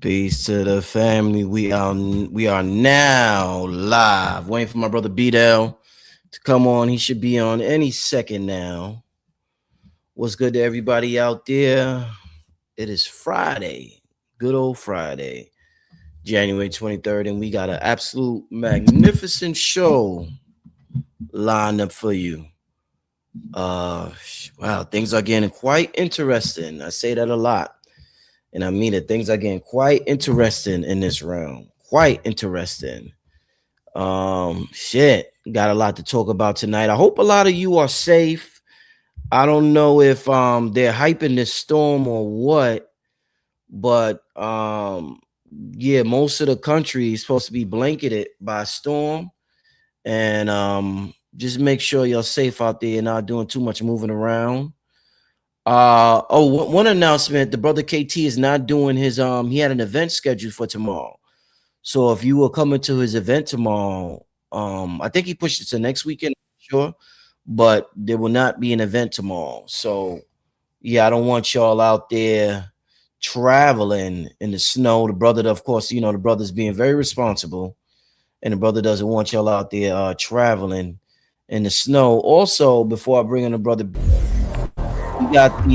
Peace to the family. We are now live. Waiting for my brother BDell to come on. He should be on any second now. What's good to everybody out there? It is Friday. Good old Friday. January 23rd, and we got an absolute magnificent show lined up for you. Wow, things are getting quite interesting. I say that a lot. And I mean it. Things are getting quite interesting in this round. Quite interesting. Shit. Got a lot to talk about tonight. I hope a lot of you are safe. I don't know if they're hyping this storm or what, but yeah, most of the country is supposed to be blanketed by a storm. And just make sure you're safe out there and not doing too much moving around. One announcement: the brother KT is not doing his he had an event scheduled for tomorrow. So if you were coming to his event tomorrow, I think he pushed it to next weekend, sure, but there will not be an event tomorrow. So yeah, I don't want y'all out there traveling in the snow. The brother, of course, the brother's being very responsible, and the brother doesn't want y'all out there traveling in the snow. Also, before I bring in the brother, we got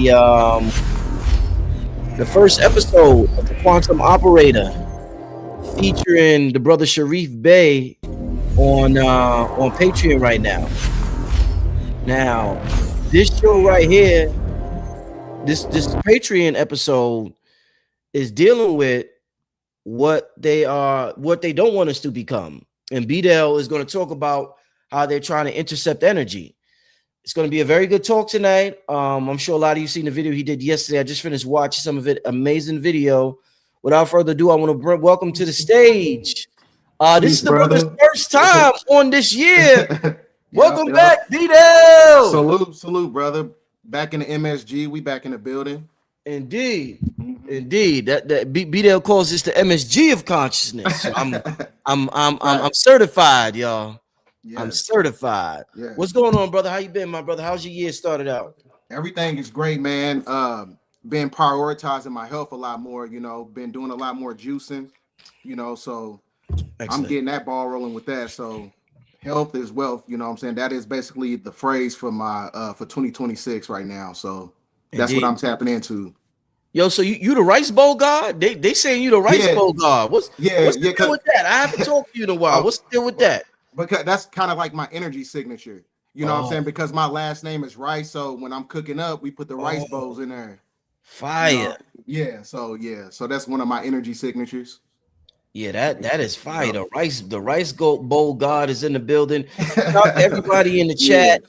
the first episode of the Quantum Operator featuring the brother Sharif Bey on Patreon right now. Now, this show right here, this Patreon episode is dealing with what they don't want us to become. And BDell is going to talk about how they're trying to intercept energy. It's going to be a very good talk tonight. I'm sure a lot of you seen the video he did yesterday. I just finished watching some of it. Amazing video. Without further ado, I want to welcome to the stage. This is the brother's first time on this year. Welcome back, BDell. Salute, brother. Back in the MSG. We back in the building. Indeed. That BDell calls this the MSG of consciousness. So I'm certified, y'all. Yes. I'm certified. Yes. What's going on, brother? How you been, my brother? How's your year started out? Everything is great, man. Been prioritizing my health a lot more, been doing a lot more juicing, so excellent. I'm getting that ball rolling with that. So health is wealth, what I'm saying? That is basically the phrase for my for 2026 right now. So that's what I'm tapping into. Yo, so you the rice bowl god? They saying you the rice bowl god. What's the deal with that? I haven't talked to you in a while. What's the deal with that? Because that's kind of like my energy signature. You know what I'm saying? Because my last name is Rice. So when I'm cooking up, we put the rice bowls in there. Fire. So that's one of my energy signatures. Yeah, that is fire. The rice bowl god is in the building. Shout out to everybody in the chat.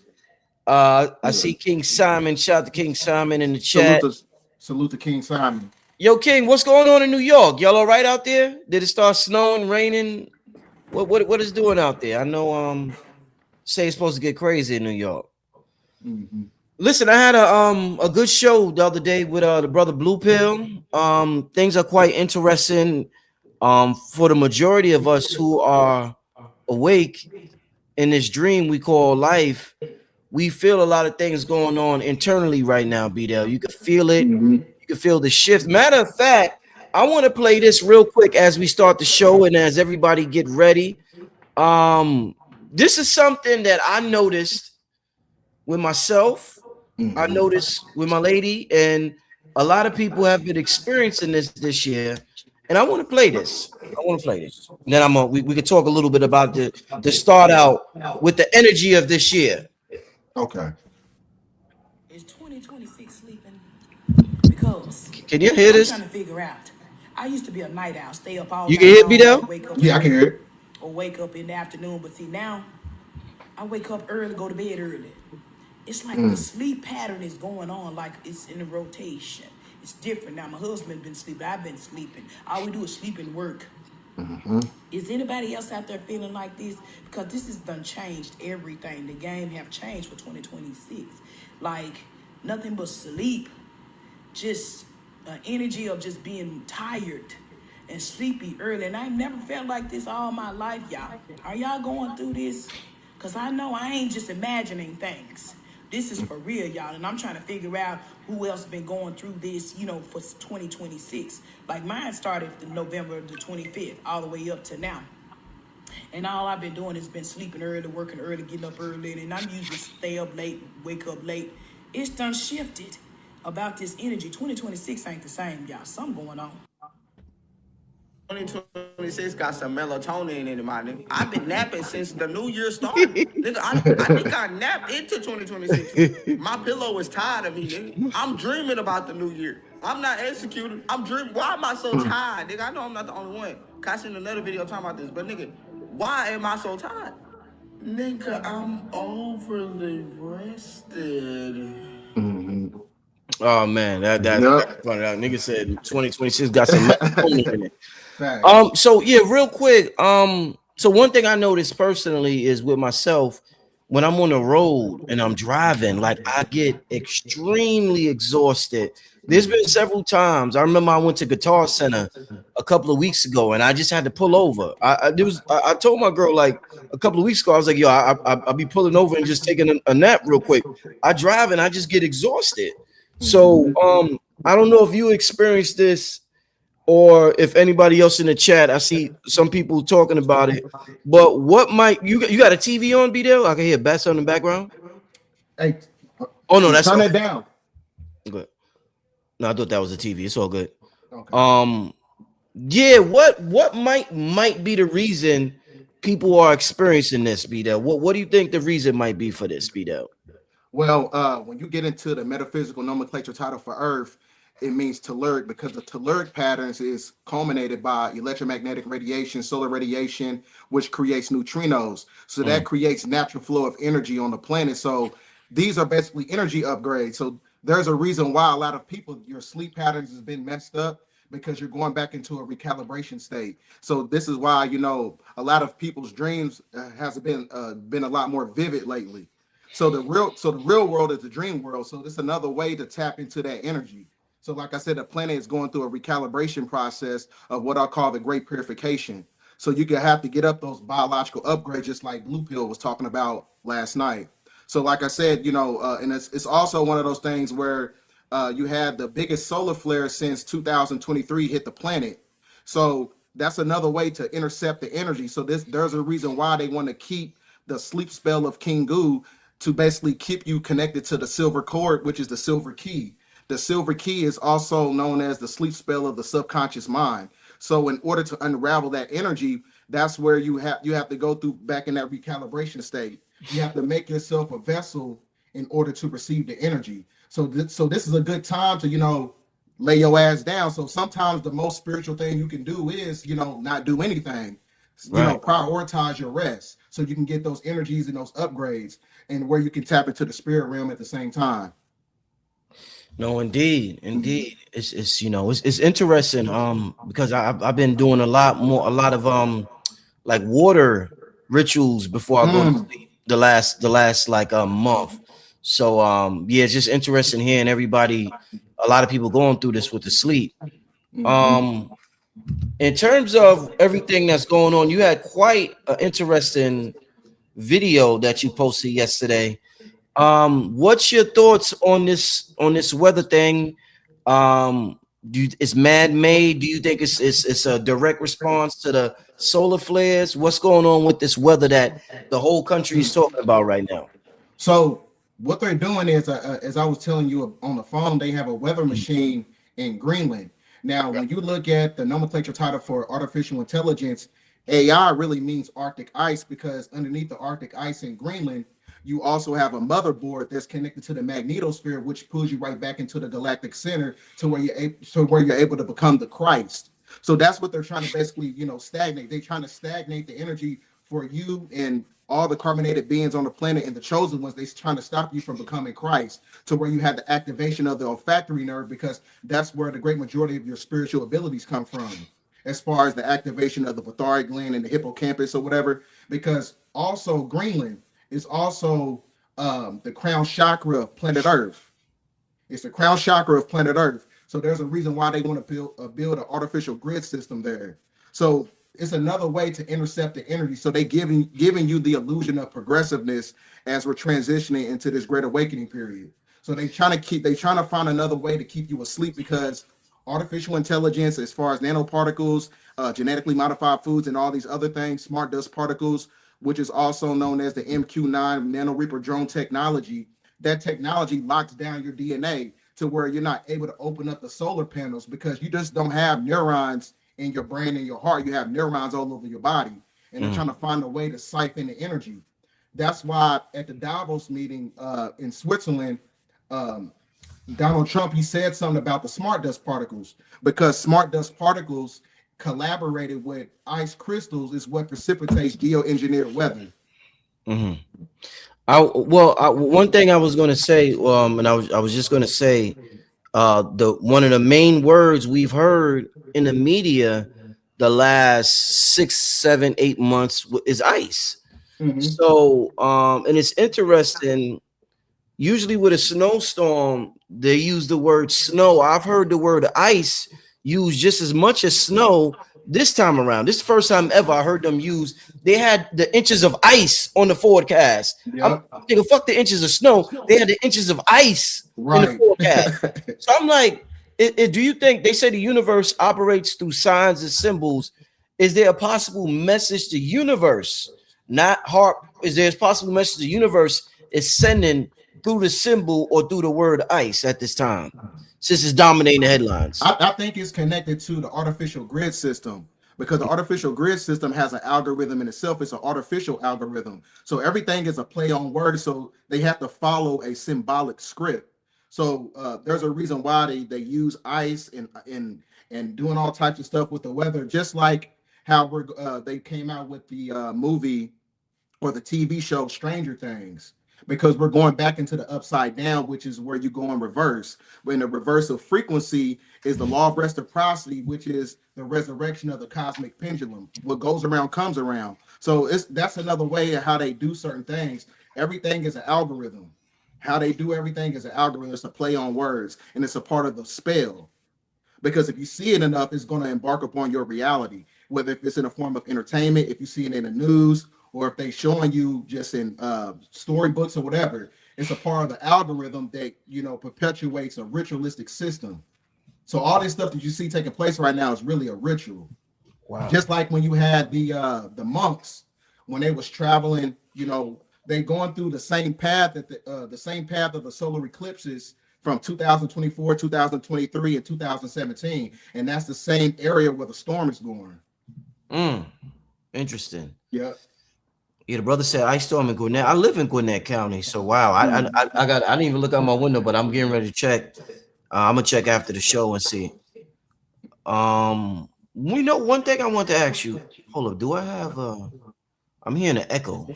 I see King Simon. Shout out to King Simon in the chat. Salute to King Simon. Yo, King, what's going on in New York? Y'all all right out there? Did it start snowing, raining? What is doing out there? I know say it's supposed to get crazy in New York. Mm-hmm. Listen, I had a good show the other day with the brother Blue Pill. Things are quite interesting. For the majority of us who are awake in this dream we call life, we feel a lot of things going on internally right now, BDell. You can feel it. Mm-hmm. You can feel the shift. Matter of fact, I want to play this real quick as we start the show and as everybody get ready. This is something that I noticed with myself. Mm-hmm. I noticed with my lady, and a lot of people have been experiencing this year. And I want to play this. And then we can talk a little bit about to start out with the energy of this year. Okay. Is 2026 sleeping? Because can you hear this? I'm trying to figure out. I used to be a night owl, stay up all night. You can hear me though? Yeah, I can hear it. Or wake up in the afternoon, but see now, I wake up early, go to bed early. It's like the sleep pattern is going on, like it's in a rotation. It's different now. My husband been sleeping. I've been sleeping. All we do is sleep and work. Mm-hmm. Is anybody else out there feeling like this? Because this has done changed everything. The game have changed for 2026. Like nothing but sleep. Just energy of just being tired and sleepy early. And I never felt like this all my life, y'all. Are y'all going through this? Because I know I ain't just imagining things. This is for real, y'all. And I'm trying to figure out who else been going through this, you know, for 2026. Like mine started November the 25th, all the way up to now. And all I've been doing is been sleeping early, working early, getting up early, and I'm usually stay up late, wake up late. It's done shifted about this energy. 2026 ain't the same, y'all. Something going on. 2026 got some melatonin in it, my nigga. I've been napping since the new year started. Nigga, I think I napped into 2026. My pillow is tired of me, nigga. I'm dreaming about the new year. I'm not executing. I'm dreaming. Why am I so tired, nigga? I know I'm not the only one. I seen another video talking about this, but nigga, why am I so tired? Nigga, I'm overly rested. Oh man, that's funny. That nigga said 2026 got some melatonin in it. So yeah, real quick. So one thing I noticed personally is with myself, when I'm on the road and I'm driving, like I get extremely exhausted. There's been several times. I remember I went to Guitar Center a couple of weeks ago, and I just had to pull over. I told my girl like a couple of weeks ago, I was like, yo, I'll be pulling over and just taking a nap real quick. I drive and I just get exhausted. So I don't know if you experienced this or if anybody else in the chat. I see some people talking about it, but what might you got a TV on, BDell? I can hear bass in the background. Hey, oh no, that's turn it down. Good. No, I thought that was a TV. It's all good. Okay. Yeah, what might be the reason people are experiencing this, BDell? What do you think the reason might be for this, BDell? Well, when you get into the metaphysical nomenclature title for Earth, it means telluric, because the telluric patterns is culminated by electromagnetic radiation, solar radiation, which creates neutrinos. So that creates natural flow of energy on the planet. So these are basically energy upgrades. So there's a reason why a lot of people, your sleep patterns has been messed up, because you're going back into a recalibration state. So this is why, you know, a lot of people's dreams has been a lot more vivid lately. So the real world is the dream world. So this is another way to tap into that energy. So like I said, the planet is going through a recalibration process of what I call the great purification. So you can have to get up those biological upgrades, just like Blue Pill was talking about last night. So like I said, you know, and it's also one of those things where you had the biggest solar flare since 2023 hit the planet. So that's another way to intercept the energy. So there's a reason why they want to keep the sleep spell of King Gu, to basically keep you connected to the silver cord, which is the silver key. The silver key is also known as the sleep spell of the subconscious mind. So in order to unravel that energy, that's where you have to go through back in that recalibration state. You have to make yourself a vessel in order to receive the energy. So this is a good time to, you know, lay your ass down. So sometimes the most spiritual thing you can do is, you know, not do anything. You know, prioritize your rest so you can get those energies and those upgrades, and where you can tap into the spirit realm at the same time. No, indeed. It's you know, it's interesting because I've been doing a lot of like water rituals before I go to sleep the last like a month. So yeah, it's just interesting hearing everybody, a lot of people going through this with the sleep. In terms of everything that's going on, you had quite an interesting video that you posted yesterday. What's your thoughts on this weather thing? It's man-made? Do you think it's a direct response to the solar flares? What's going on with this weather that the whole country is talking about right now? So what they're doing is, as I was telling you on the phone, they have a weather machine in Greenland. Now, when you look at the nomenclature title for artificial intelligence, AI really means Arctic ice, because underneath the Arctic ice in Greenland, you also have a motherboard that's connected to the magnetosphere, which pulls you right back into the galactic center to where you're able to become the Christ. So that's what they're trying to basically, you know, stagnate. They're trying to stagnate the energy for you and all the carbonated beings on the planet and the chosen ones. They're trying to stop you from becoming Christ, to where you have the activation of the olfactory nerve, because that's where the great majority of your spiritual abilities come from, as far as the activation of the pithoric gland and the hippocampus or whatever. Because also Greenland is also the crown chakra of planet Earth. It's the crown chakra of planet Earth. So there's a reason why they want to build an artificial grid system there. So it's another way to intercept the energy. So they giving you the illusion of progressiveness as we're transitioning into this great awakening period. So they trying to find another way to keep you asleep, because artificial intelligence, as far as nanoparticles, genetically modified foods, and all these other things, smart dust particles, which is also known as the MQ9 nano reaper drone technology, that technology locks down your DNA to where you're not able to open up the solar panels, because you just don't have neurons in your brain and your heart. You have neurons all over your body, and they're trying to find a way to siphon the energy. That's why at the Davos meeting in Switzerland, Donald Trump, he said something about the smart dust particles, because smart dust particles collaborated with ice crystals is what precipitates geoengineered weather. One thing I was going to say, and I was just going to say, the one of the main words we've heard in the media the last 6, 7, 8 months is ice. So, and it's interesting. Usually with a snowstorm, they use the word snow. I've heard the word ice used just as much as snow this time around. This is the first time ever I heard them use. They had the inches of ice on the forecast. I'm thinking, fuck the inches of snow. They had the inches of ice in the forecast. So I'm like, do you think, they say the universe operates through signs and symbols? Is there a possible message to universe? Not heart. Is there a possible message the universe is sending through the symbol or through the word ice at this time, since it's dominating the headlines? I think it's connected to the artificial grid system, because the artificial grid system has an algorithm in itself. It's an artificial algorithm. So everything is a play on words. So they have to follow a symbolic script. So there's a reason why they use ice and doing all types of stuff with the weather, just like how they came out with the movie or the TV show Stranger Things, because we're going back into the upside down, which is where you go in reverse. When the reverse of frequency is the law of reciprocity, which is the resurrection of the cosmic pendulum. What goes around comes around. So that's another way of how they do certain things. Everything is an algorithm. How they do everything is an algorithm. It's a play on words, and it's a part of the spell. Because if you see it enough, it's going to embark upon your reality, whether if it's in a form of entertainment, if you see it in the news, or if they showing you just in storybooks or whatever. It's a part of the algorithm that, perpetuates a ritualistic system. So all this stuff that you see taking place right now is really a ritual. Wow. Just like when you had the monks, when they was traveling, they going through the same path that the same path of the solar eclipses from 2024, 2023, and 2017, and that's the same area where the storm is going. Interesting. Yeah. Yeah, the brother said ice storm in Gwinnett. I live in Gwinnett County, so wow. I didn't even look out my window, but I'm getting ready to check. I'm gonna check after the show and see. We know one thing I want to ask you. Hold up, do I have I'm hearing an echo.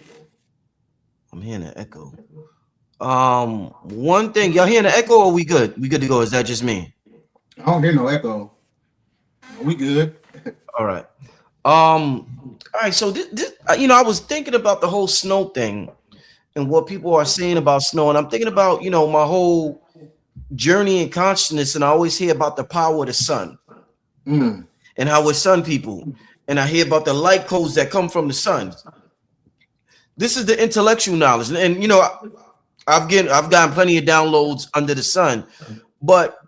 One thing, y'all hearing an echo, or we good? We good to go? Is that just me? I don't hear no echo. We good. All right. All right. So this, I was thinking about the whole snow thing and what people are saying about snow, and I'm thinking about, my whole journey in consciousness, and I always hear about the power of the sun, and how we're sun people, and I hear about the light codes that come from the sun. This is the intellectual knowledge, and I've gotten plenty of downloads under the sun, but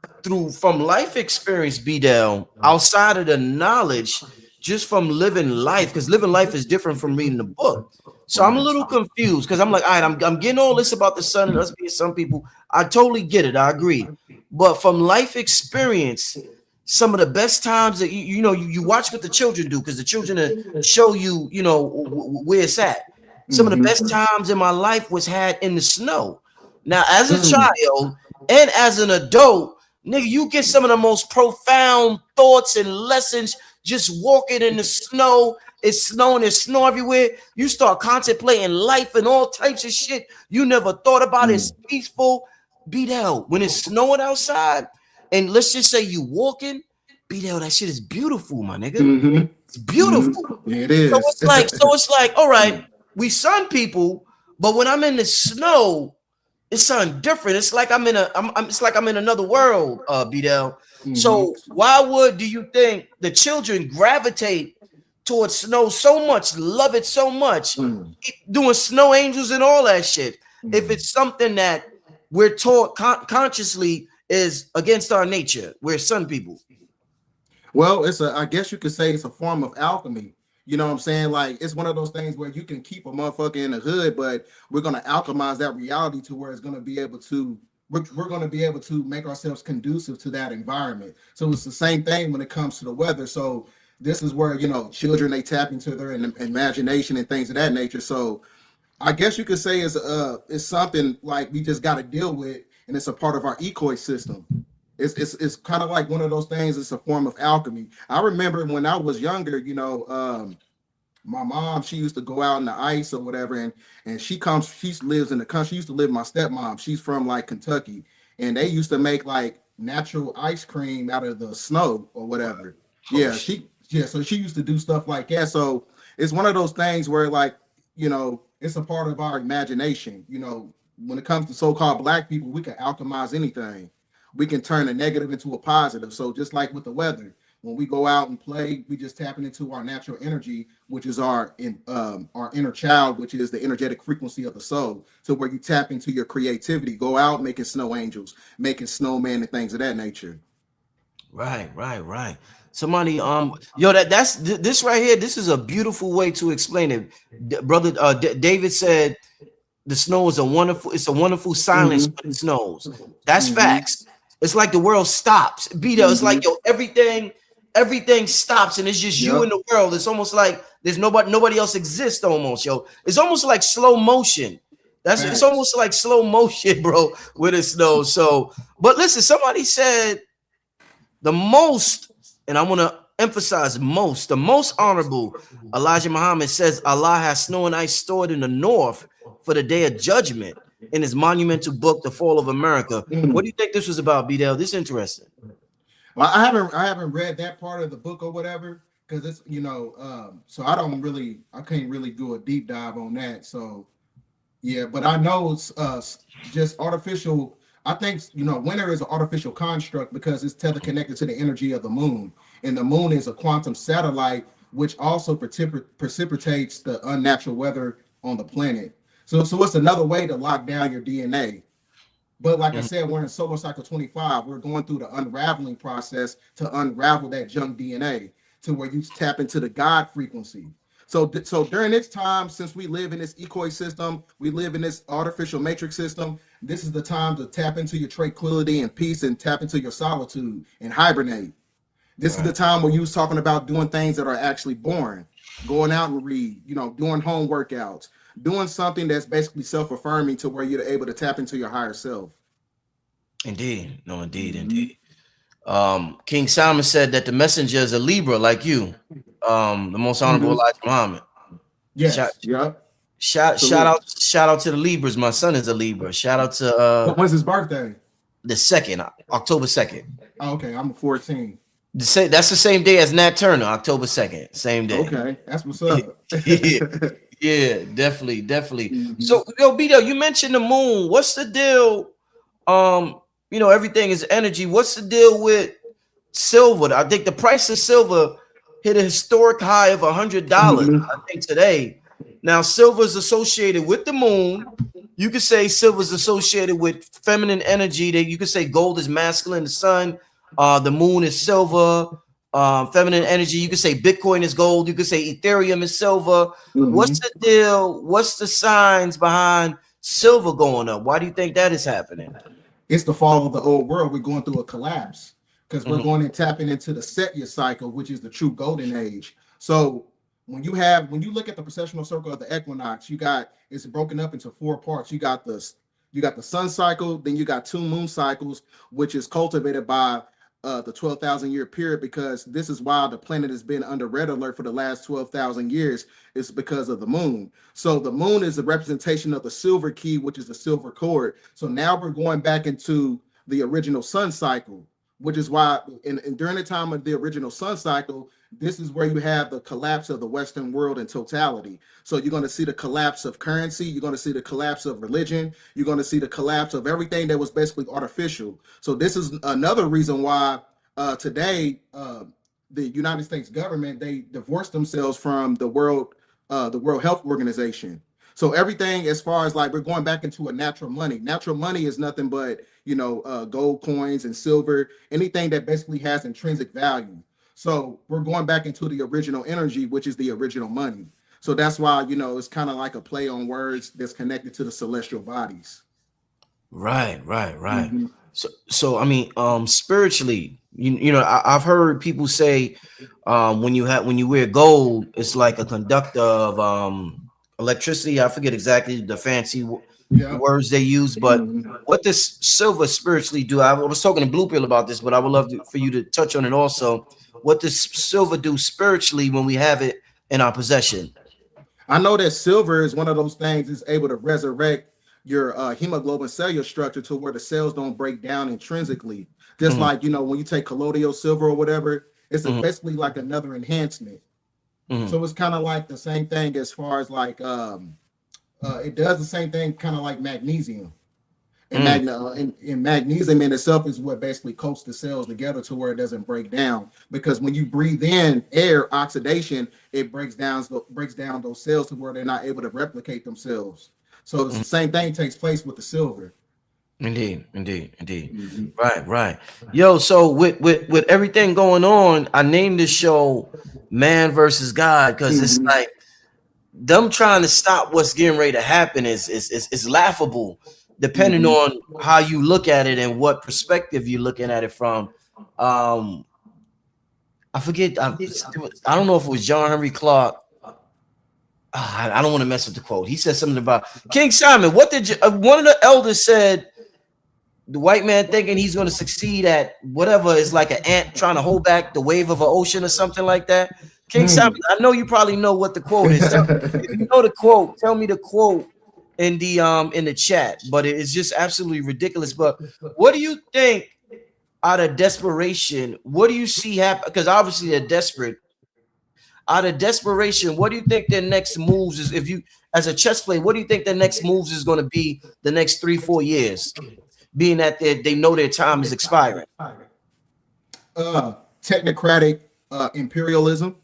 from life experience, BDell, outside of the knowledge, just from living life, because living life is different from reading the book. So I'm a little confused, because I'm like, all right, I'm getting all this about the sun and us being some people. I totally get it. I agree. But from life experience, some of the best times that you watch what the children do, because the children show you, where it's at. Some of the best times in my life was had in the snow. Now, as a child and as an adult, nigga, you get some of the most profound thoughts and lessons just walking in the snow. It's snowing, there's snow everywhere. You start contemplating life and all types of shit you never thought about. It's peaceful. BDell, when it's snowing outside, and let's just say you walking, BDell, that shit is beautiful, my nigga. It's beautiful. Yeah, it is. So it's like, all right, we sun people, but when I'm in the snow, it's something different. It's like I'm in another world, BDell. So why do you think the children gravitate towards snow so much, love it so much, doing snow angels and all that shit. If it's something that we're taught consciously is against our nature, we're sun people. Well, I guess you could say it's a form of alchemy. You know what I'm saying? Like, it's one of those things where you can keep a motherfucker in the hood, but we're going to alchemize that reality to where it's going to be able to, we're going to be able to make ourselves conducive to that environment. So it's the same thing when it comes to the weather. So this is where, you know, children, they tap into their imagination and things of that nature. So I guess you could say it's something like we just got to deal with, and it's a part of our ecosystem. It's kind of like one of those things. It's a form of alchemy. I remember when I was younger, you know, my mom, she used to go out in the ice or whatever, and she lives in the country. She used to live with my stepmom. She's from like Kentucky, and they used to make like natural ice cream out of the snow or whatever. So she used to do stuff like that. So it's one of those things where, like, you know, it's a part of our imagination. You know, when it comes to so-called Black people, we can alchemize anything. We can turn a negative into a positive. So just like with the weather, when we go out and play, we just tapping into our natural energy, which is our inner child, which is the energetic frequency of the soul. So where you tap into your creativity, go out making snow angels, making snowmen and things of that nature. Right. Somebody, that's this right here. This is a beautiful way to explain it, brother. David said the snow is a wonderful silence when it snows. That's facts. It's like the world stops. BDell, it's like, yo, everything stops, and it's just you in the world. It's almost like there's nobody else exists almost, yo. It's almost like slow motion. It's almost like slow motion, bro, with the snow. So, but listen, somebody said the most, and I want to emphasize the most honorable, Elijah Muhammad says Allah has snow and ice stored in the north for the day of judgment in his monumental book, The Fall of America. What do you think this was about, BDell? This is interesting. Well, I haven't read that part of the book or whatever, because it's, you know, so I can't really do a deep dive on that. So yeah, but I know it's just artificial. I think, you know, winter is an artificial construct because it's teleconnected to the energy of the moon, and the moon is a quantum satellite, which also precipitates the unnatural weather on the planet. So it's another way to lock down your DNA. But like I said, we're in solar cycle 25. We're going through the unraveling process to unravel that junk DNA to where you tap into the God frequency. So during this time, since we live in this ecosystem, we live in this artificial matrix system, this is the time to tap into your tranquility and peace and tap into your solitude and hibernate. This is the time where you was talking about doing things that are actually boring, going out and read, you know, doing home workouts, doing something that's basically self-affirming to where you're able to tap into your higher self. Indeed. King Solomon said that the messenger is a Libra like you, the most honorable Elijah Muhammad. Yes. Shout out to the Libras. My son is a Libra. Shout out to when's his birthday? The 2nd, October 2nd. Oh, okay, I'm 14. That's the same day as Nat Turner, October 2nd. Same day. Okay, that's what's up. Yeah, definitely. So, yo, BDell, you mentioned the moon. What's the deal? You know, everything is energy. What's the deal with silver? I think the price of silver hit a historic high of $100, I think, today. Now, silver is associated with the moon. You could say silver is associated with feminine energy. That you could say gold is masculine, the sun. The moon is silver. Feminine energy. You could say Bitcoin is gold. You could say Ethereum is silver. What's the deal? What's the signs behind silver going up? Why do you think that is happening? It's the fall of the old world. We're going through a collapse because we're going and tapping into the Setya cycle, which is the true golden age. So when you look at the precessional circle of the equinox, it's broken up into 4 parts. You got the sun cycle, then you got 2 moon cycles, which is cultivated by the 12,000 year period, because this is why the planet has been under red alert for the last 12,000 years. It's because of the moon. So the moon is a representation of the silver key, which is the silver cord. So now we're going back into the original sun cycle, which is why and during the time of the original sun cycle, this is where you have the collapse of the Western world in totality. So you're going to see the collapse of currency. You're going to see the collapse of religion. You're going to see the collapse of everything that was basically artificial. So this is another reason why today the United States government, they divorced themselves from the World Health Organization. So everything as far as like we're going back into a natural money. Natural money is nothing but, you know, gold coins and silver, anything that basically has intrinsic value. So we're going back into the original energy, which is the original money. So that's why, you know, it's kind of like a play on words that's connected to the celestial bodies. Right. So I mean, spiritually, you know, I've heard people say, when you wear gold, it's like a conductor of electricity. I forget exactly the fancy words they use, but what does silver spiritually do? I was talking to Blue Pill about this, but I would love for you to touch on it also. What does silver do spiritually when we have it in our possession? I know that silver is one of those things that's able to resurrect your hemoglobin cellular structure to where the cells don't break down intrinsically. Just like, you know, when you take colloidal silver or whatever, it's basically like another enhancement. So it's kind of like the same thing as far as like it does the same thing kind of like magnesium. And, magnesium in itself is what basically coats the cells together to where it doesn't break down. Because when you breathe in air, oxidation, it breaks down those cells to where they're not able to replicate themselves. So the same thing takes place with the silver. Indeed. Right. Yo, so with everything going on, I named this show Man versus God because it's like them trying to stop what's getting ready to happen is laughable, depending on how you look at it and what perspective you're looking at it from. I forget. I don't know if it was John Henry Clark. I don't want to mess with the quote. He said something about King Simon. What did one of the elders said? The white man thinking he's going to succeed at whatever is like an ant trying to hold back the wave of an ocean or something like that. King Simon, I know you probably know what the quote is. If you know the quote, tell me the quote in the chat. But it's just absolutely ridiculous. But what do you think out of desperation? What do you see happen? Because obviously they're desperate. Out of desperation, what do you think their next moves is? If you, as a chess player, what do you think their next moves is going to be the next 3-4 years? Being that they know their time is expiring. Technocratic imperialism.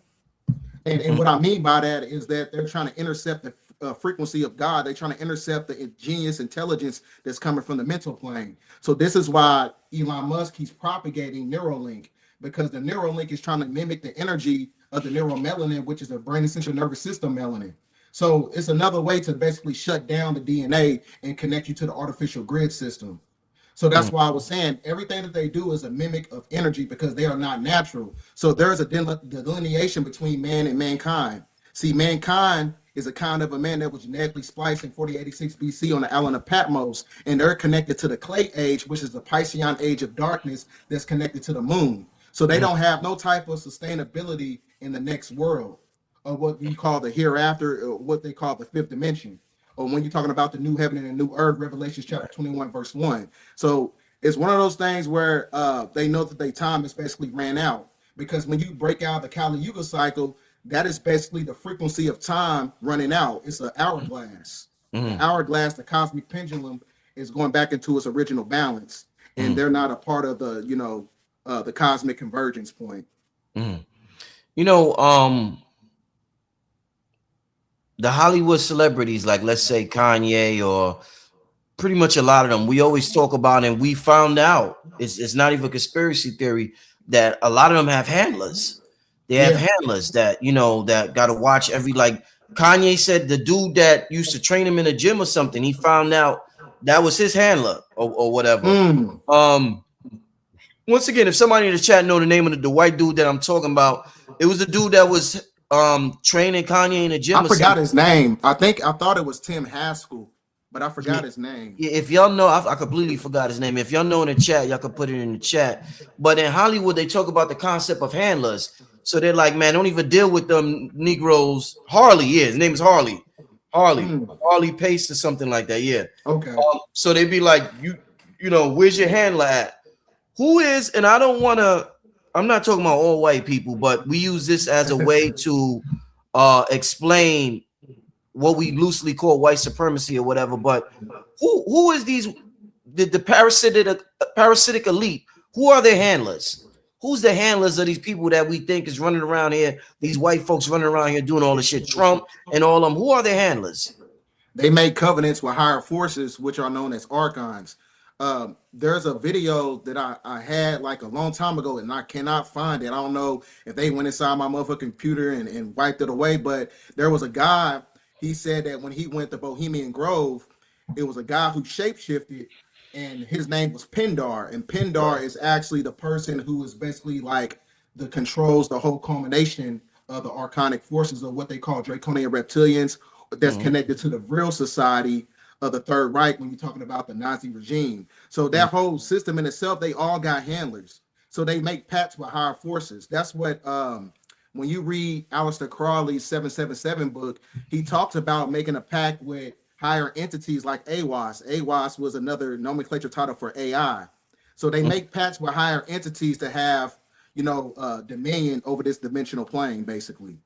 And what I mean by that is that they're trying to intercept the frequency of God. They're trying to intercept the genius intelligence that's coming from the mental plane. So this is why Elon Musk keeps propagating Neuralink, because the Neuralink is trying to mimic the energy of the neuromelanin, which is the brain and central nervous system melanin. So it's another way to basically shut down the DNA and connect you to the artificial grid system. So that's why I was saying everything that they do is a mimic of energy because they are not natural. So there is a delineation between man and mankind. See, mankind is a kind of a man that was genetically spliced in 4086 BC on the island of Patmos, and they're connected to the clay age, which is the Piscean age of darkness that's connected to the moon. So they don't have no type of sustainability in the next world, or what we call the hereafter, or what they call the fifth dimension. Or when you're talking about the new heaven and the new earth, Revelation chapter 21, verse 1. So it's one of those things where they know that their time is basically ran out. Because when you break out the Kali Yuga cycle, that is basically the frequency of time running out. It's an hourglass. The hourglass, the cosmic pendulum, is going back into its original balance. And they're not a part of the, you know, the cosmic convergence point. You know, the Hollywood celebrities, like let's say Kanye or pretty much a lot of them, we always talk about, and we found out it's not even a conspiracy theory that a lot of them have handlers. They have handlers that, you know, that got to watch every, like Kanye said, the dude that used to train him in a gym or something, he found out that was his handler or whatever. Once again, if somebody in the chat know the name of the white dude that I'm talking about, it was the dude that was training Kanye in a gym. I forgot his name. I thought it was Tim Haskell, but I forgot his name. Yeah, if y'all know, I completely forgot his name. If y'all know in the chat, y'all can put it in the chat. But in Hollywood, they talk about the concept of handlers. So they're like, man, don't even deal with them Negroes. Harley, yeah, his name is Harley. Harley Pace or something like that. Yeah. Okay. So they'd be like, you know, where's your handler at? Who is? And I don't want to. I'm not talking about all white people, but we use this as a way to explain what we loosely call white supremacy or whatever. But who is these the parasitic elite? Who are their handlers? Who's the handlers of these people that we think is running around here? These white folks running around here doing all the shit. Trump and all them. Who are their handlers? They make covenants with higher forces, which are known as archons. There's a video that I had like a long time ago, and I cannot find it. I don't know if they went inside my motherfucking computer and wiped it away, but there was a guy, he said that when he went to Bohemian Grove, it was a guy who shapeshifted, and his name was Pindar. And Pindar is actually the person who is basically like the controls the whole culmination of the archonic forces of what they call draconian reptilians, that's connected to the real society of the Third Reich when you're talking about the Nazi regime. So that whole system in itself, they all got handlers. So they make pacts with higher forces. That's what when you read Aleister Crowley's 777 book, he talks about making a pact with higher entities like AWAS. AWAS was another nomenclature title for AI. So they make pacts with higher entities to have, you know, dominion over this dimensional plane, basically.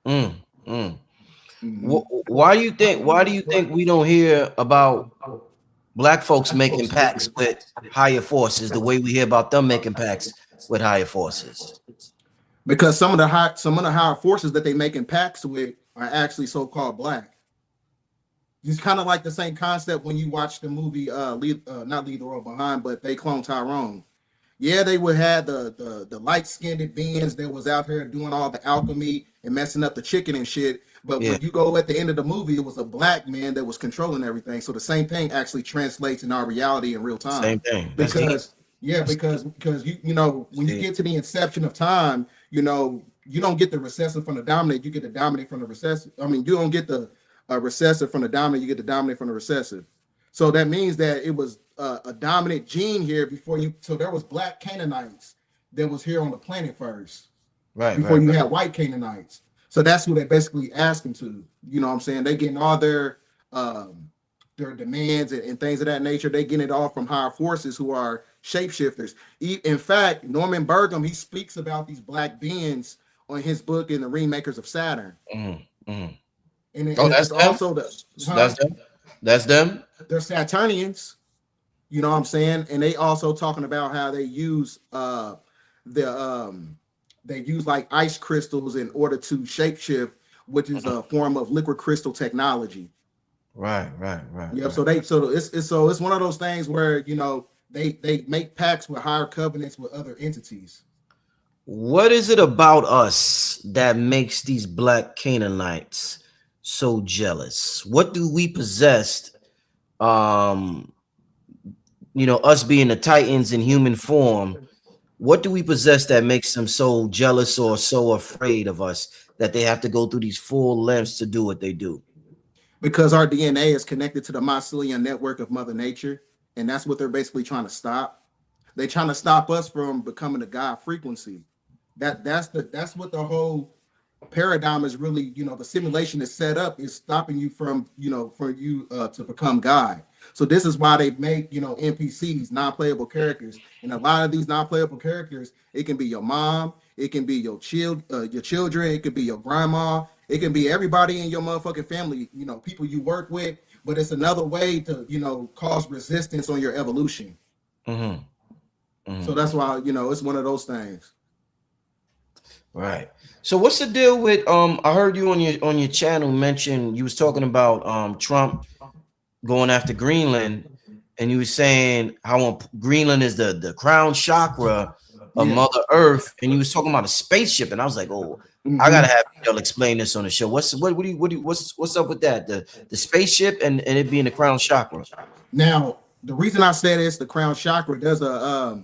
Why do you think we don't hear about black folks making pacts with higher forces the way we hear about them making pacts with higher forces? Because some of the higher forces that they making pacts with are actually so-called black. It's kind of like the same concept when you watch the movie not Leave the World Behind, but They Clone Tyrone. Yeah, they would have the light-skinned beings that was out here doing all the alchemy and messing up the chicken and shit. But when you go at the end of the movie, it was a black man that was controlling everything. So the same thing actually translates in our reality in real time. Same thing. Because you know, when you get to the inception of time, you know, you don't get the recessive from the dominant, you get the dominant from the recessive. I mean, you don't get the recessive from the dominant, you get the dominant from the recessive. So that means that it was a dominant gene here before you. So there was black Canaanites that was here on the planet first, right? Before you had white Canaanites. So that's who they basically asking to. You know what I'm saying? They getting all their demands and things of that nature. They getting it all from higher forces who are shapeshifters. In fact, Norman Burgum, he speaks about these black beings on his book in The Remakers of Saturn. And that's also that's them. They're Saturnians. You know what I'm saying? And they also talking about how they use they use like ice crystals in order to shapeshift, which is a form of liquid crystal technology. Right. Yeah. So it's one of those things where, you know, they make pacts with higher covenants with other entities. What is it about us that makes these black Canaanites so jealous? What do we possess? You know, us being the Titans in human form, what do we possess that makes them so jealous or so afraid of us that they have to go through these full lengths to do what they do? Because our DNA is connected to the mycelium network of Mother Nature, and that's what they're basically trying to stop. They're trying to stop us from becoming a God frequency. That's what the whole paradigm is really, you know, the simulation is set up is stopping you from, you know, for you to become God. So this is why they make, you know, NPCs, non-playable characters. And a lot of these non-playable characters, it can be your mom, it can be your children, it could be your grandma, it can be everybody in your motherfucking family, you know, people you work with, but it's another way to, you know, cause resistance on your evolution. So that's why, you know, it's one of those things. Right. So what's the deal with I heard you on your channel mention you was talking about Trump going after Greenland, and you were saying how Greenland is the crown chakra of Mother Earth, and you was talking about a spaceship, and I was like, oh, I gotta have BDell explain this on the show. What's up with that? The spaceship and it being the crown chakra. Now, the reason I said it's the crown chakra, there's a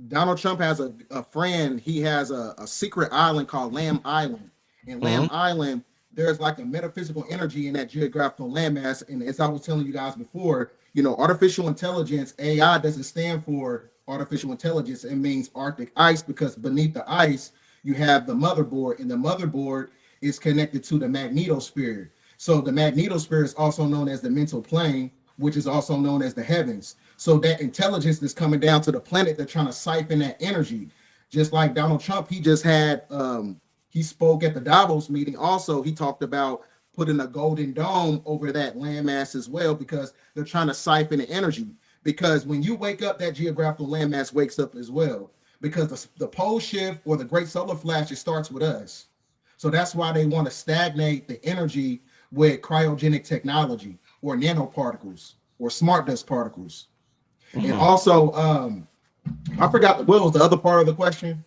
Donald Trump has a friend. He has a secret island called Lamb Island. And Lamb Island, there's like a metaphysical energy in that geographical landmass. And as I was telling you guys before, you know, artificial intelligence, AI doesn't stand for artificial intelligence. It means Arctic ice, because beneath the ice, you have the motherboard, and the motherboard is connected to the magnetosphere. So the magnetosphere is also known as the mental plane, which is also known as the heavens. So that intelligence is coming down to the planet. They're trying to siphon that energy. Just like Donald Trump, he just had, he spoke at the Davos meeting. Also, he talked about putting a golden dome over that landmass as well, because they're trying to siphon the energy. Because when you wake up, that geographical landmass wakes up as well. because the pole shift or the great solar flash, it starts with us. So that's why they want to stagnate the energy with cryogenic technology or nanoparticles or smart dust particles. And also, I forgot what was the other part of the question.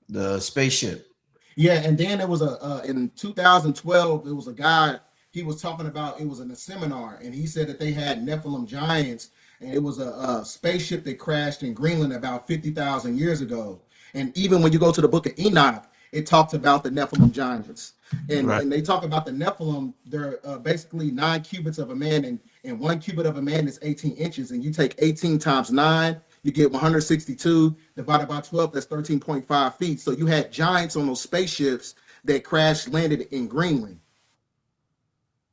The spaceship. Yeah, and then there was in 2012, it was a guy, he was talking about, it was in a seminar, and he said that they had Nephilim giants, and it was a spaceship that crashed in Greenland about 50,000 years ago. And even when you go to the book of Enoch, it talks about the Nephilim giants. And they talk about the Nephilim, they're basically 9 cubits of a man, and 1 cubit of a man is 18 inches, and you take 18 times 9, you get 162 divided by 12, that's 13.5 feet. So you had giants on those spaceships that crash landed in Greenland.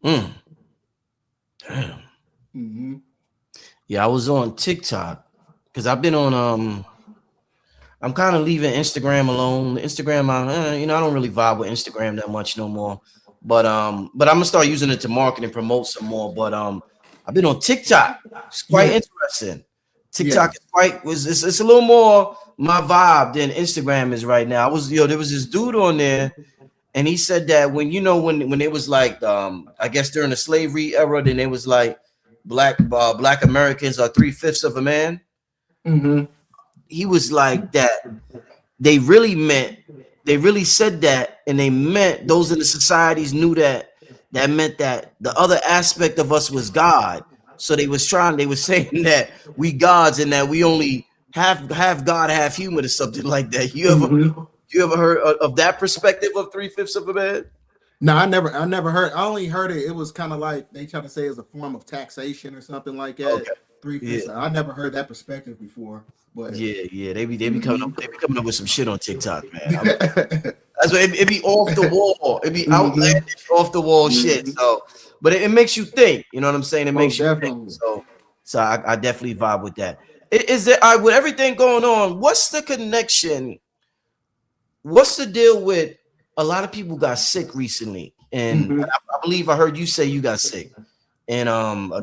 Damn. Yeah, I was on TikTok because I've been on I'm kind of leaving Instagram alone. Instagram, I don't really vibe with Instagram that much no more. But I'm gonna start using it to market and promote some more. But I've been on TikTok. It's quite interesting. TikTok is it's a little more my vibe than Instagram is right now. There was this dude on there, and he said that when it was like I guess during the slavery era, then it was like black Americans are 3/5 of a man. He was like that. They really said that, and they meant those in the societies knew that meant that the other aspect of us was God. So they were saying that we gods and that we only half God, half human, or something like that. You ever heard of that perspective of 3/5 of a man? No, I never heard. I only heard it. It was kind of like they try to say it's a form of taxation or something like that. Okay. 3/5. Yeah. I never heard that perspective before. But yeah, they be coming up with some shit on TikTok, man. That's what it be off the wall. It be outlandish, off the wall shit. So, but it makes you think. You know what I'm saying? It makes you think. So I definitely vibe with that. Is there with everything going on? What's the connection? What's the deal with a lot of people got sick recently, and I believe I heard you say you got sick, and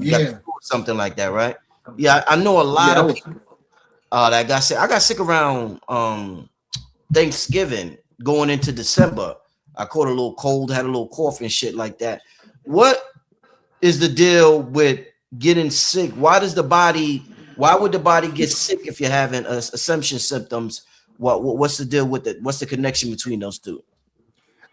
you got something like that, right? Yeah, I know a lot of people that got sick. I got sick around Thanksgiving going into December. I caught a little cold, had a little cough and shit like that. What is the deal with getting sick? Why would the body get sick if you're having ascension symptoms? What's the deal with it? What's the connection between those two?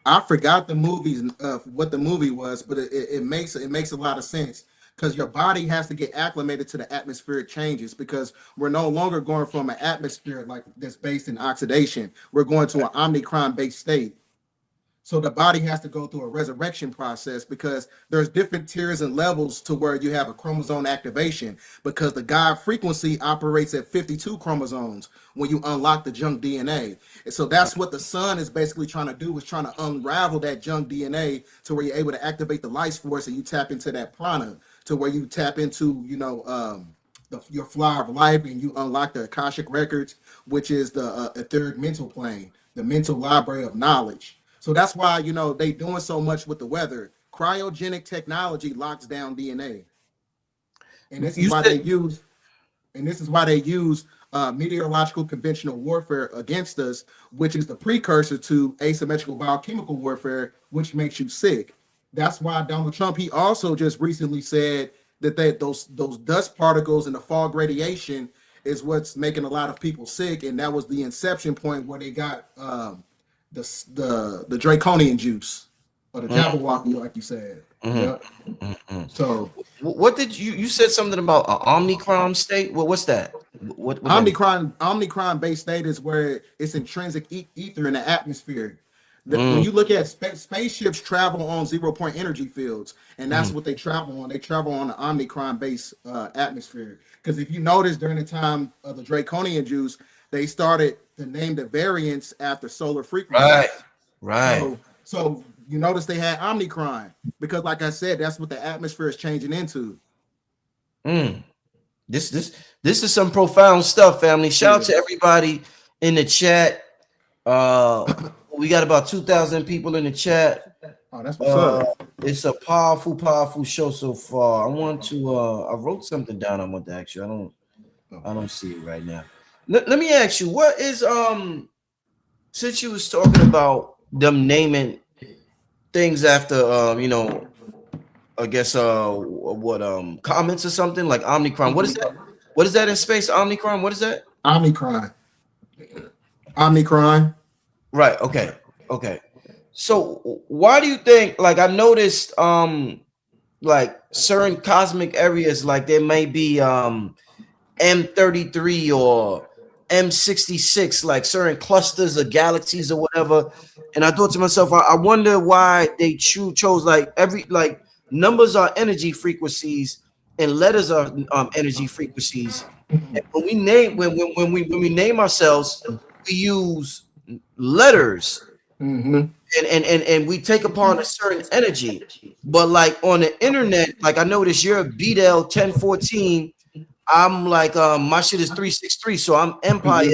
I forgot the movies, what the movie was, but it makes a lot of sense because your body has to get acclimated to the atmospheric changes because we're no longer going from an atmosphere like that's based in oxidation. We're going to an omnicron-based state. So the body has to go through a resurrection process because there's different tiers and levels to where you have a chromosome activation because the God frequency operates at 52 chromosomes when you unlock the junk DNA. And so that's what the sun is basically trying to do, is trying to unravel that junk DNA to where you're able to activate the life force and you tap into that prana, to where you tap into, your flower of life and you unlock the Akashic records, which is the etheric mental plane, the mental library of knowledge. So that's why, they doing so much with the weather. Cryogenic technology locks down DNA. And this is why they use meteorological conventional warfare against us, which is the precursor to asymmetrical biochemical warfare, which makes you sick. That's why Donald Trump, he also just recently said that those dust particles and the fog radiation is what's making a lot of people sick. And that was the inception point where they got the draconian juice or the Jabberwocky, like you said. So what did you said something about an omnicron state? What's that? What omnicron based state is where it's intrinsic ether in the atmosphere. When you look at spaceships travel on 0-point energy fields, and that's what they travel on. They travel on an omnicron based atmosphere. Because if you notice during the time of the draconian juice, they started to name the variants after solar frequencies. Right. So you notice they had omnicron because, like I said, that's what the atmosphere is changing into. This is some profound stuff, family. Shout out to everybody in the chat. We got about 2,000 people in the chat. Oh, that's what's up. It's a powerful show so far. I wrote something down. I want to ask you. I don't see it right now. Let me ask you, what is since you was talking about them naming things after I guess what comments or something like Omnicron. What is that? What is that in space? Omnicron? What is that? Omnicron. Omnicron. Right. Okay. Okay. So why do you think, like, I noticed like certain cosmic areas, like there may be M33 or M66, like certain clusters of galaxies or whatever. And I thought to myself, I wonder why they chose like like numbers are energy frequencies and letters are energy frequencies. And when we name when we name ourselves, we use letters. And we take upon a certain energy. But like on the internet, like I noticed you're BDell 1014. I'm like my shit is 363, so I'm Empire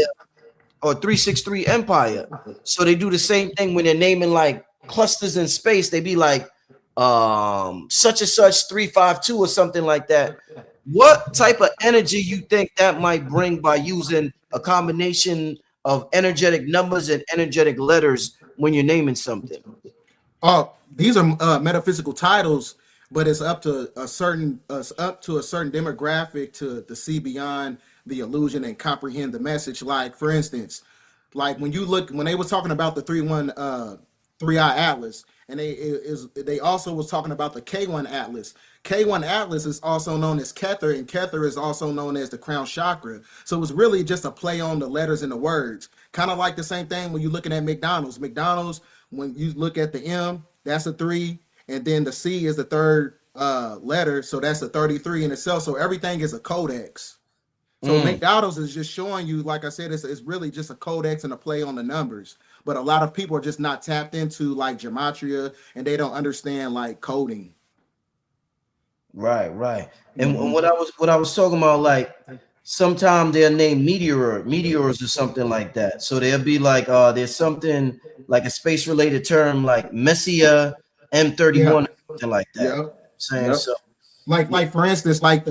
or 363 Empire. So they do the same thing when they're naming like clusters in space. They be like such and such 352 or something like that. What type of energy you think that might bring by using a combination of energetic numbers and energetic letters when you're naming something? Oh, these are metaphysical titles, but it's up to a certain demographic to see beyond the illusion and comprehend the message. Like, for instance, like when they was talking about the 3-eye atlas, and they also was talking about the K1 atlas. K1 atlas is also known as Kether, and Kether is also known as the crown chakra. So it was really just a play on the letters and the words. Kind of like the same thing when you're looking at McDonald's. McDonald's, when you look at the M, that's a 3, and then the C is the third letter, so that's a 33 in itself. So everything is a codex. So McDonald's is just showing you, like I said, it's really just a codex and a play on the numbers. But a lot of people are just not tapped into like gematria, and they don't understand like coding. Right. And what I was talking about, like sometimes they'll name meteors or something like that. So they'll be like, there's something like a space related term like Messiah M31 or something like that. Saying so. Like for instance, like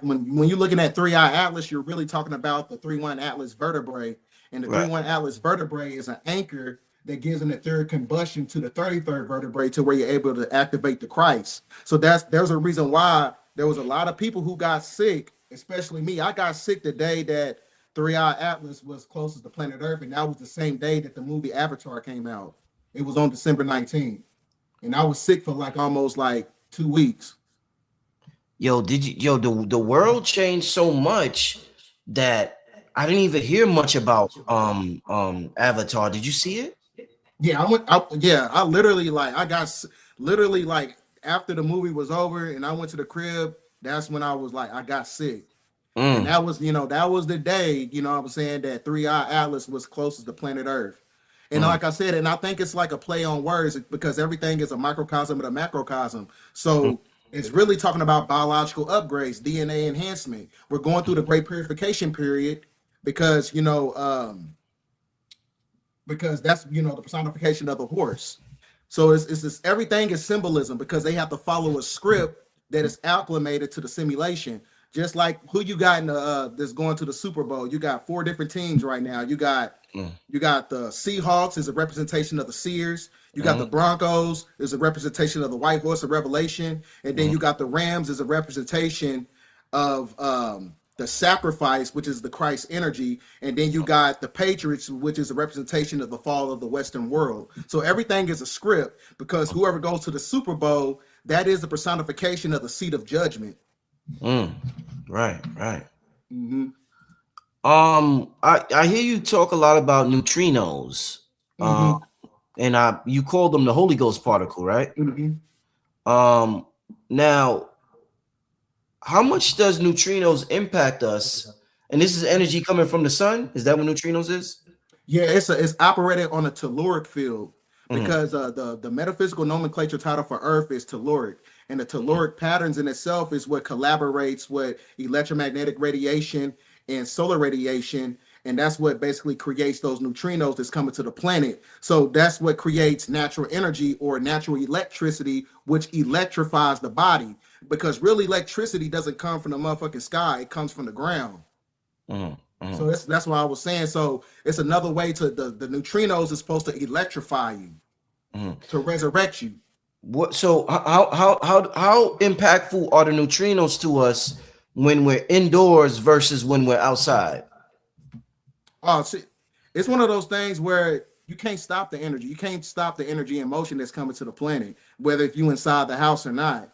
when you're looking at 3-eye atlas, you're really talking about the 3-1 atlas vertebrae, and the 3-1 atlas vertebrae is an anchor that gives an etheric combustion to the 33rd vertebrae to where you're able to activate the Christ. So there's a reason why there was a lot of people who got sick, especially me. I got sick the day that 3-eye atlas was closest to planet Earth, and that was the same day that the movie Avatar came out. It was on December 19th, and I was sick for like almost like 2 weeks. Yo, the world changed so much that I didn't even hear much about Avatar. Did you see it? Yeah, I literally like after the movie was over and I went to the crib, that's when I was like, I got sick. And that was the day, I was saying that 3-eye atlas was closest to planet Earth. And like I said, and I think it's like a play on words because everything is a microcosm and a macrocosm. So it's really talking about biological upgrades, DNA enhancement. We're going through the great purification period because, because that's, the personification of the horse. So it's this, everything is symbolism because they have to follow a script that is acclimated to the simulation. Just like who you got in that's going to the Super Bowl. You got 4 different teams right now. You got the Seahawks is a representation of the seers. You got the Broncos is a representation of the white horse of Revelation. And then you got the Rams is a representation of the sacrifice, which is the Christ energy. And then you got the Patriots, which is a representation of the fall of the Western world. So everything is a script because whoever goes to the Super Bowl, that is the personification of the seat of judgment. Right. I hear you talk a lot about neutrinos. And you call them the Holy Ghost particle, right? Now, how much does neutrinos impact us? And this is energy coming from the sun. Is that what neutrinos is? Yeah, it's operated on a telluric field because the metaphysical nomenclature title for Earth is telluric, and the telluric patterns in itself is what collaborates with electromagnetic radiation and solar radiation. And that's what basically creates those neutrinos that's coming to the planet. So that's what creates natural energy or natural electricity, which electrifies the body. Because really electricity doesn't come from the motherfucking sky. It comes from the ground. So that's why I was saying. So it's another way to the neutrinos is supposed to electrify you, to resurrect you. What? So how impactful are the neutrinos to us when we're indoors versus when we're outside? Oh, see, it's one of those things where you can't stop the energy. You can't stop the energy and motion that's coming to the planet, whether if you inside the house or not.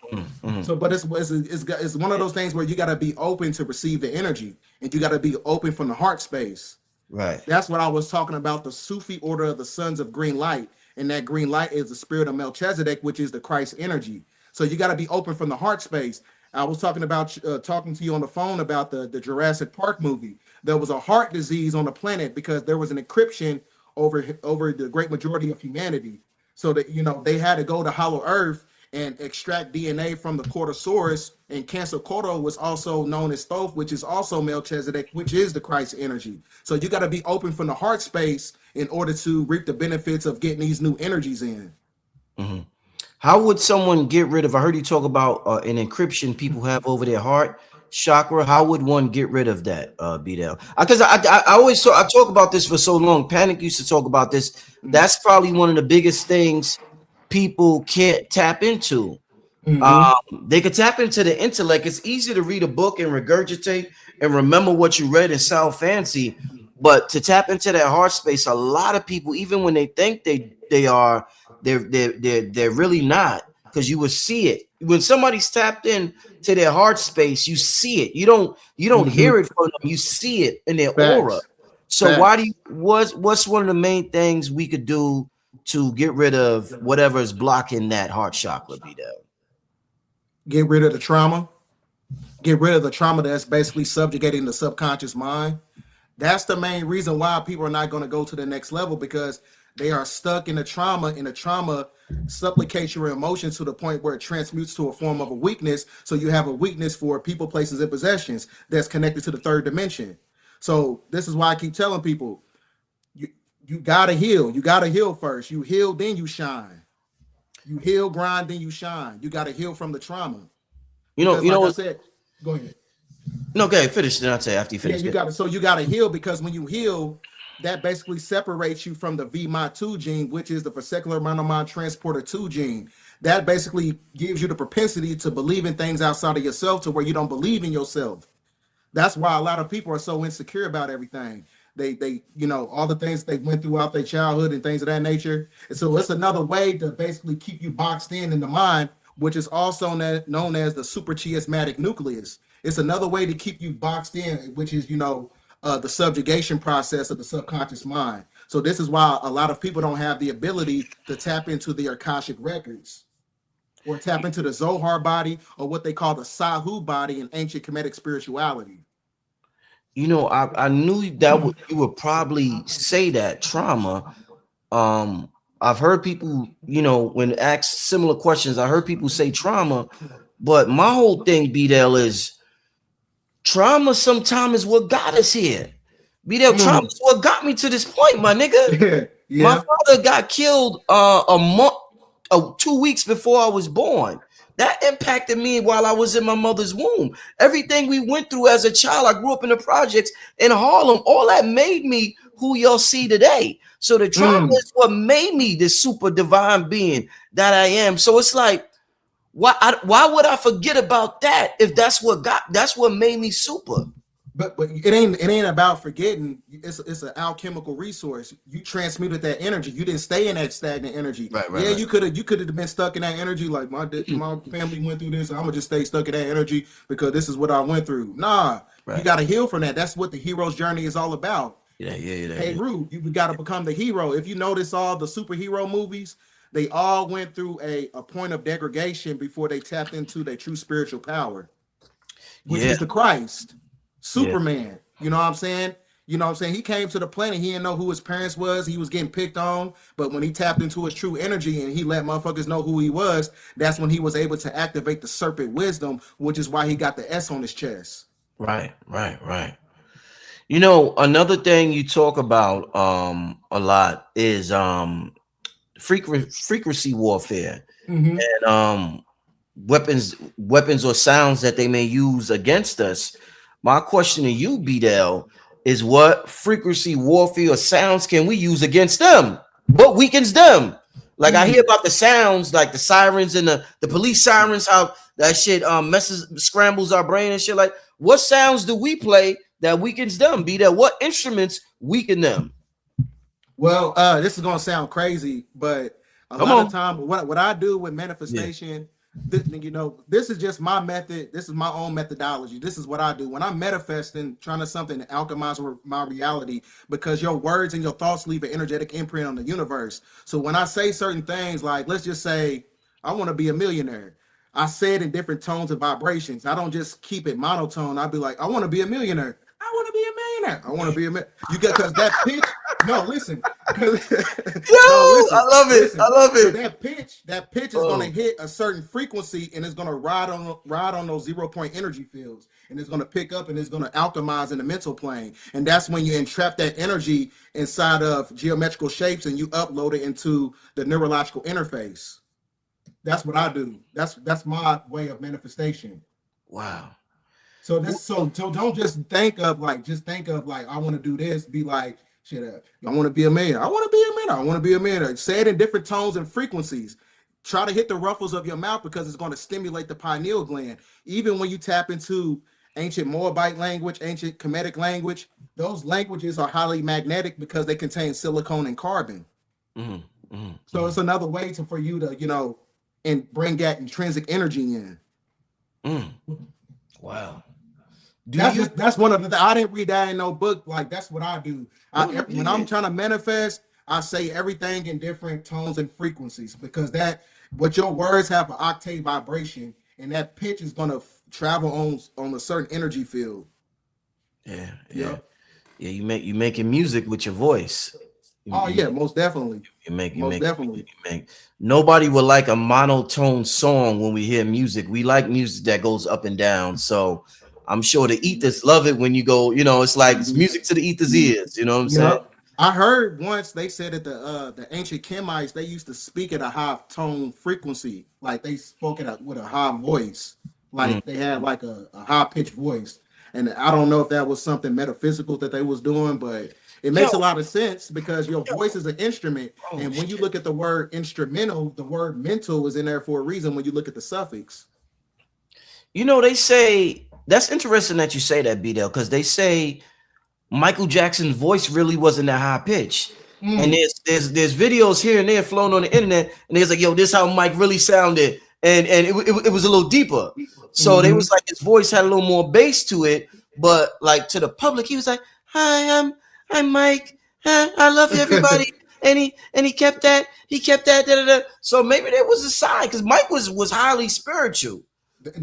So, but it's one of those things where you got to be open to receive the energy, and you got to be open from the heart space. Right. That's what I was talking about, the Sufi order of the sons of green light. And that green light is the spirit of Melchizedek, which is the Christ energy. So you got to be open from the heart space. I was talking about talking to you on the phone about the Jurassic Park movie. There was a heart disease on the planet because there was an encryption over the great majority of humanity. So that, you know, they had to go to Hollow Earth and extract DNA from the Cortosaurus, and Quetzalcoatl was also known as Thoth, which is also Melchizedek, which is the Christ energy. So you got to be open from the heart space in order to reap the benefits of getting these new energies in. How would someone get rid of? I heard you talk about an encryption people have over their heart chakra. How would one get rid of that, BDell? Because I always I talk about this for so long. Panic used to talk about this. That's probably one of the biggest things people can't tap into. They could tap into the intellect. It's easy to read a book and regurgitate and remember what you read and sound fancy, but to tap into that heart space, a lot of people, even when they think they are, they're really not, because you will see it when somebody's tapped in to their heart space. You see it. You don't hear it from them. You see it in their aura. So why do you? What's one of the main things we could do to get rid of whatever is blocking that heart chakra, BDell? Get rid of the trauma. Get rid of the trauma that's basically subjugating the subconscious mind. That's the main reason why people are not going to go to the next level, because they are stuck in the trauma, and the trauma supplicates your emotions to the point where it transmutes to a form of a weakness. So you have a weakness for people, places, and possessions that's connected to the third dimension. So this is why I keep telling people, you got to heal. You got to heal first. You heal, then you shine. You heal, grind, then you shine. You got to heal from the trauma. You know like what I said, go ahead. No, okay, finish. Then I'll say after you finish. Yeah, you got to heal, because when you heal, that basically separates you from the VMA2 gene, which is the vesicular monomer transporter 2 gene. That basically gives you the propensity to believe in things outside of yourself, to where you don't believe in yourself. That's why a lot of people are so insecure about everything. They you know, all the things they went throughout their childhood and things of that nature. And so it's another way to basically keep you boxed in the mind, which is also known as the suprachiasmatic nucleus. It's another way to keep you boxed in, which is, you know, the subjugation process of the subconscious mind. So this is why a lot of people don't have the ability to tap into the Akashic records, or tap into the Zohar body, or what they call the Sahu body in ancient Kemetic spirituality. You know, I knew that you would probably say that trauma. I've heard people, you know, when asked similar questions, I heard people say trauma, but my whole thing, BDell, is trauma sometimes is what got us here. BDell, trauma is what got me to this point, my nigga. Yeah. My father got killed a month, 2 weeks before I was born. That impacted me while I was in my mother's womb. Everything we went through as a child, I grew up in the projects in Harlem. All that made me who y'all see today. So the trauma is what made me this super divine being that I am. So it's like, why would I forget about that if that's what made me super? But it ain't about forgetting. It's an alchemical resource. You transmuted that energy. You didn't stay in that stagnant energy. Right. You could have been stuck in that energy. Like my family went through this. I'm gonna just stay stuck in that energy because this is what I went through. Nah, you got to heal from that. That's what the hero's journey is all about. Hey, Rue, you got to become the hero. If you notice all the superhero movies, they all went through a point of degradation before they tapped into their true spiritual power, which is the Christ. Superman, you know what I'm saying? He came to the planet. He didn't know who his parents was. He was getting picked on. But when he tapped into his true energy and he let motherfuckers know who he was, that's when he was able to activate the serpent wisdom, which is why he got the S on his chest. Right. You know, another thing you talk about a lot is frequency warfare and weapons or sounds that they may use against us. My question to you, BDell, is what frequency, warfare, or sounds can we use against them? What weakens them? Like I hear about the sounds, like the sirens and the police sirens, how that shit scrambles our brain and shit. Like, what sounds do we play that weakens them? BDell, what instruments weaken them? Well, this is gonna sound crazy, but a lot of time, what I do with manifestation, this is just my method. This is my own methodology. This is what I do when I'm manifesting, trying to something to alchemize my reality, because your words and your thoughts leave an energetic imprint on the universe. So when I say certain things, like let's just say I want to be a millionaire, I say it in different tones and vibrations. I don't just keep it monotone. I'd be like, I want to be a millionaire. I want to be a millionaire. I want to be a millionaire. You get, because that pitch. No, listen. Yo, no, listen, I love it. Listen. I love it. So that pitch is going to hit a certain frequency, and it's going to ride on those 0 point energy fields, and it's going to pick up and it's going to alchemize in the mental plane. And that's when you entrap that energy inside of geometrical shapes, and you upload it into the neurological interface. That's what I do. That's my way of manifestation. Wow. So don't just think of like I want to do this. Be like, shit, I want to be a man. I want to be a man. I want to be a man. Say it in different tones and frequencies. Try to hit the ruffles of your mouth, because it's going to stimulate the pineal gland. Even when you tap into ancient Moabite language, ancient Kemetic language, those languages are highly magnetic because they contain silicon and carbon. So it's another way for you to, and bring that intrinsic energy in. Wow. That's one of the. I didn't read that in no book. Like, that's what I do. When I'm trying to manifest, I say everything in different tones and frequencies, because what your words have an octave vibration, and that pitch is gonna travel on a certain energy field. Yeah. You making music with your voice. Most definitely. Nobody would like a monotone song when we hear music. We like music that goes up and down. So I'm sure the ethers love it when you go, it's like it's music to the ethers' ears. You know what I'm saying? I heard once they said that the ancient Kemites, they used to speak at a high tone frequency. Like they spoke with a high voice. Like they had like a high pitched voice. And I don't know if that was something metaphysical that they was doing, but it makes a lot of sense, because your voice is an instrument. And when you look at the word instrumental, the word mental is in there for a reason when you look at the suffix. They say, that's interesting that you say that, BDell, because they say Michael Jackson's voice really wasn't that high pitch. And there's videos here and there flown on the internet, and there's like, yo, this is how Mike really sounded. And it was a little deeper. So they was like, his voice had a little more bass to it, but like to the public, he was like, hi, I'm Mike. I love everybody. and he kept that. So maybe there was a sign, because Mike was highly spiritual.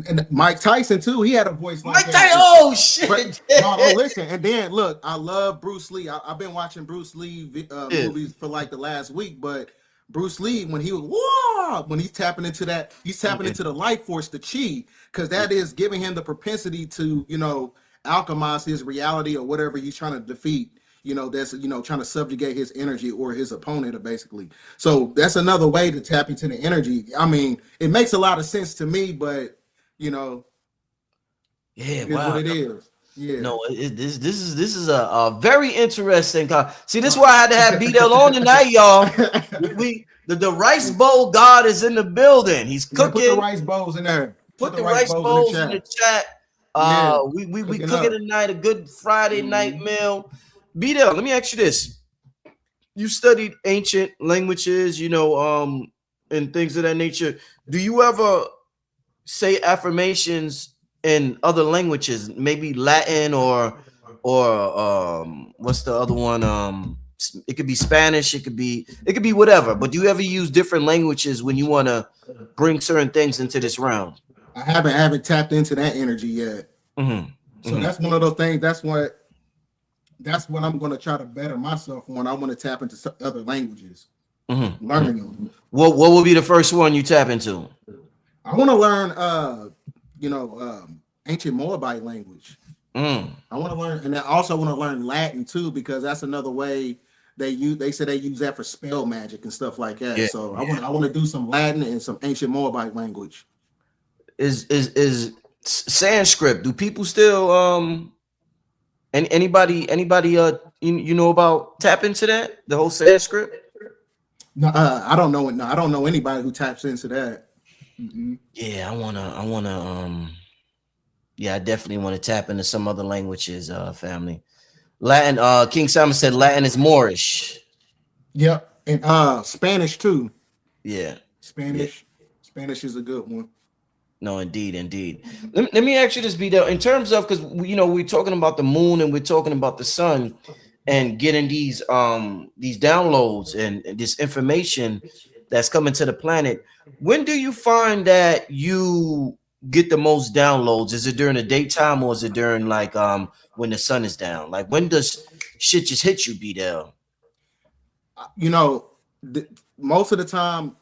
And Mike Tyson too, he had a voice like that. Oh shit! Listen, and then look, I love Bruce Lee. I've been watching Bruce Lee movies for like the last week, but Bruce Lee, when he's tapping into that, he's tapping into the life force, the chi, because that is giving him the propensity to alchemize his reality or whatever he's trying to defeat. That's trying to subjugate his energy or his opponent, basically. So that's another way to tap into the energy. I mean, it makes a lot of sense to me, but wow. What it is. Yeah. No, this is a very interesting. See, this is why I had to have BDell on tonight, y'all. The rice bowl god is in the building. He's cooking. Put the rice bowls in there. Put the rice bowls in the chat. We cooking tonight, a good Friday night meal. BDell, let me ask you this: you studied ancient languages, and things of that nature. Do you ever say affirmations in other languages, maybe Latin or what's the other one? It could be Spanish, it could be whatever. But do you ever use different languages when you want to bring certain things into this realm? I haven't tapped into that energy yet. So that's one of those things. That's what I'm going to try to better myself on. I want to tap into other languages, learning them. What will be the first one you tap into? I want to learn, ancient Moabite language. I want to learn, and I also want to learn Latin too, because that's another way they say they use that for spell magic and stuff like that. So I want to do some Latin and some ancient Moabite language. Is Sanskrit? Do people still And anybody you know about tap into that, the whole Sanskrit? No, I don't know. No, I don't know anybody who taps into that. Yeah, I wanna yeah, I definitely want to tap into some other languages, family. Latin, King Simon said Latin is Moorish. Yep, and Spanish too. Yeah. Spanish is a good one. No, indeed. Let me ask you this, BDell, in terms of, because we're talking about the moon and we're talking about the sun and getting these downloads and this information that's coming to the planet. When do you find that you get the most downloads? Is it during the daytime or is it during like when the sun is down? Like when does shit just hit you, BDell? Most of the time,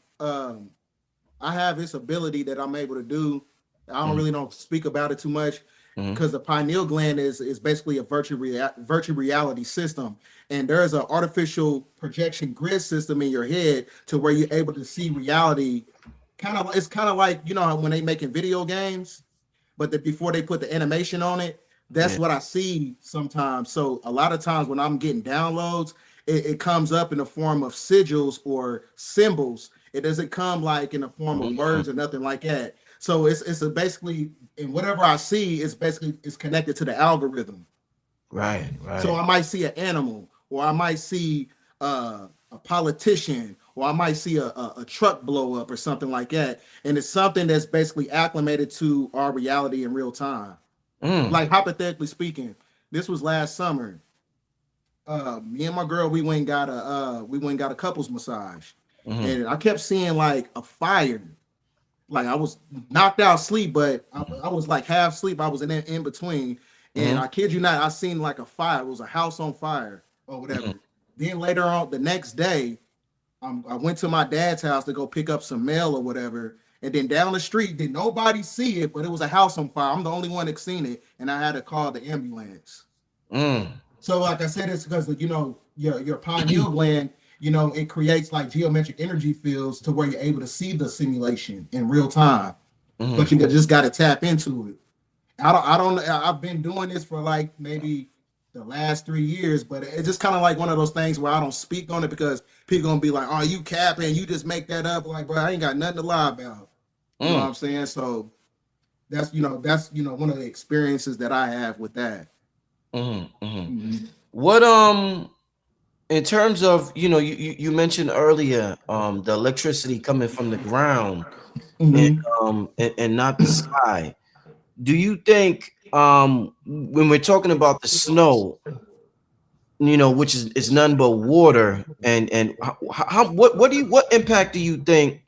I have this ability that I'm able to do. I don't speak about it too much because the pineal gland is basically a virtual reality system, and there's an artificial projection grid system in your head to where you're able to see reality. It's kind of like when they making video games, but before they put the animation on it, that's what I see sometimes. So a lot of times when I'm getting downloads, it comes up in the form of sigils or symbols. It doesn't come like in the form of words or nothing like that. So it's basically, and whatever I see is connected to the algorithm. Right. So I might see an animal, or I might see a politician, or I might see a truck blow up or something like that. And it's something that's basically acclimated to our reality in real time. Like hypothetically speaking, this was last summer. Me and my girl, we went and got a couples massage. And I kept seeing like a fire. Like I was knocked out sleep, but I was like half sleep. I was in between. And I kid you not, I seen like a fire. It was a house on fire or whatever. Then later on, the next day, I went to my dad's house to go pick up some mail or whatever. And then down the street, did nobody see it, but it was a house on fire. I'm the only one that seen it. And I had to call the ambulance. So like I said, it's because your pineal gland, it creates like geometric energy fields to where you're able to see the simulation in real time. But you just got to tap into it. I've been doing this for like maybe the last 3 years, but it's just kind of like one of those things where I don't speak on it because people gonna be like, "Oh, you capping? You just make that up?" Like, bro, I ain't got nothing to lie about. You know what I'm saying? So that's one of the experiences that I have with that. What in terms of you mentioned earlier the electricity coming from the ground and not the sky. Do you think when we're talking about the snow, which is none but water, and what impact do you think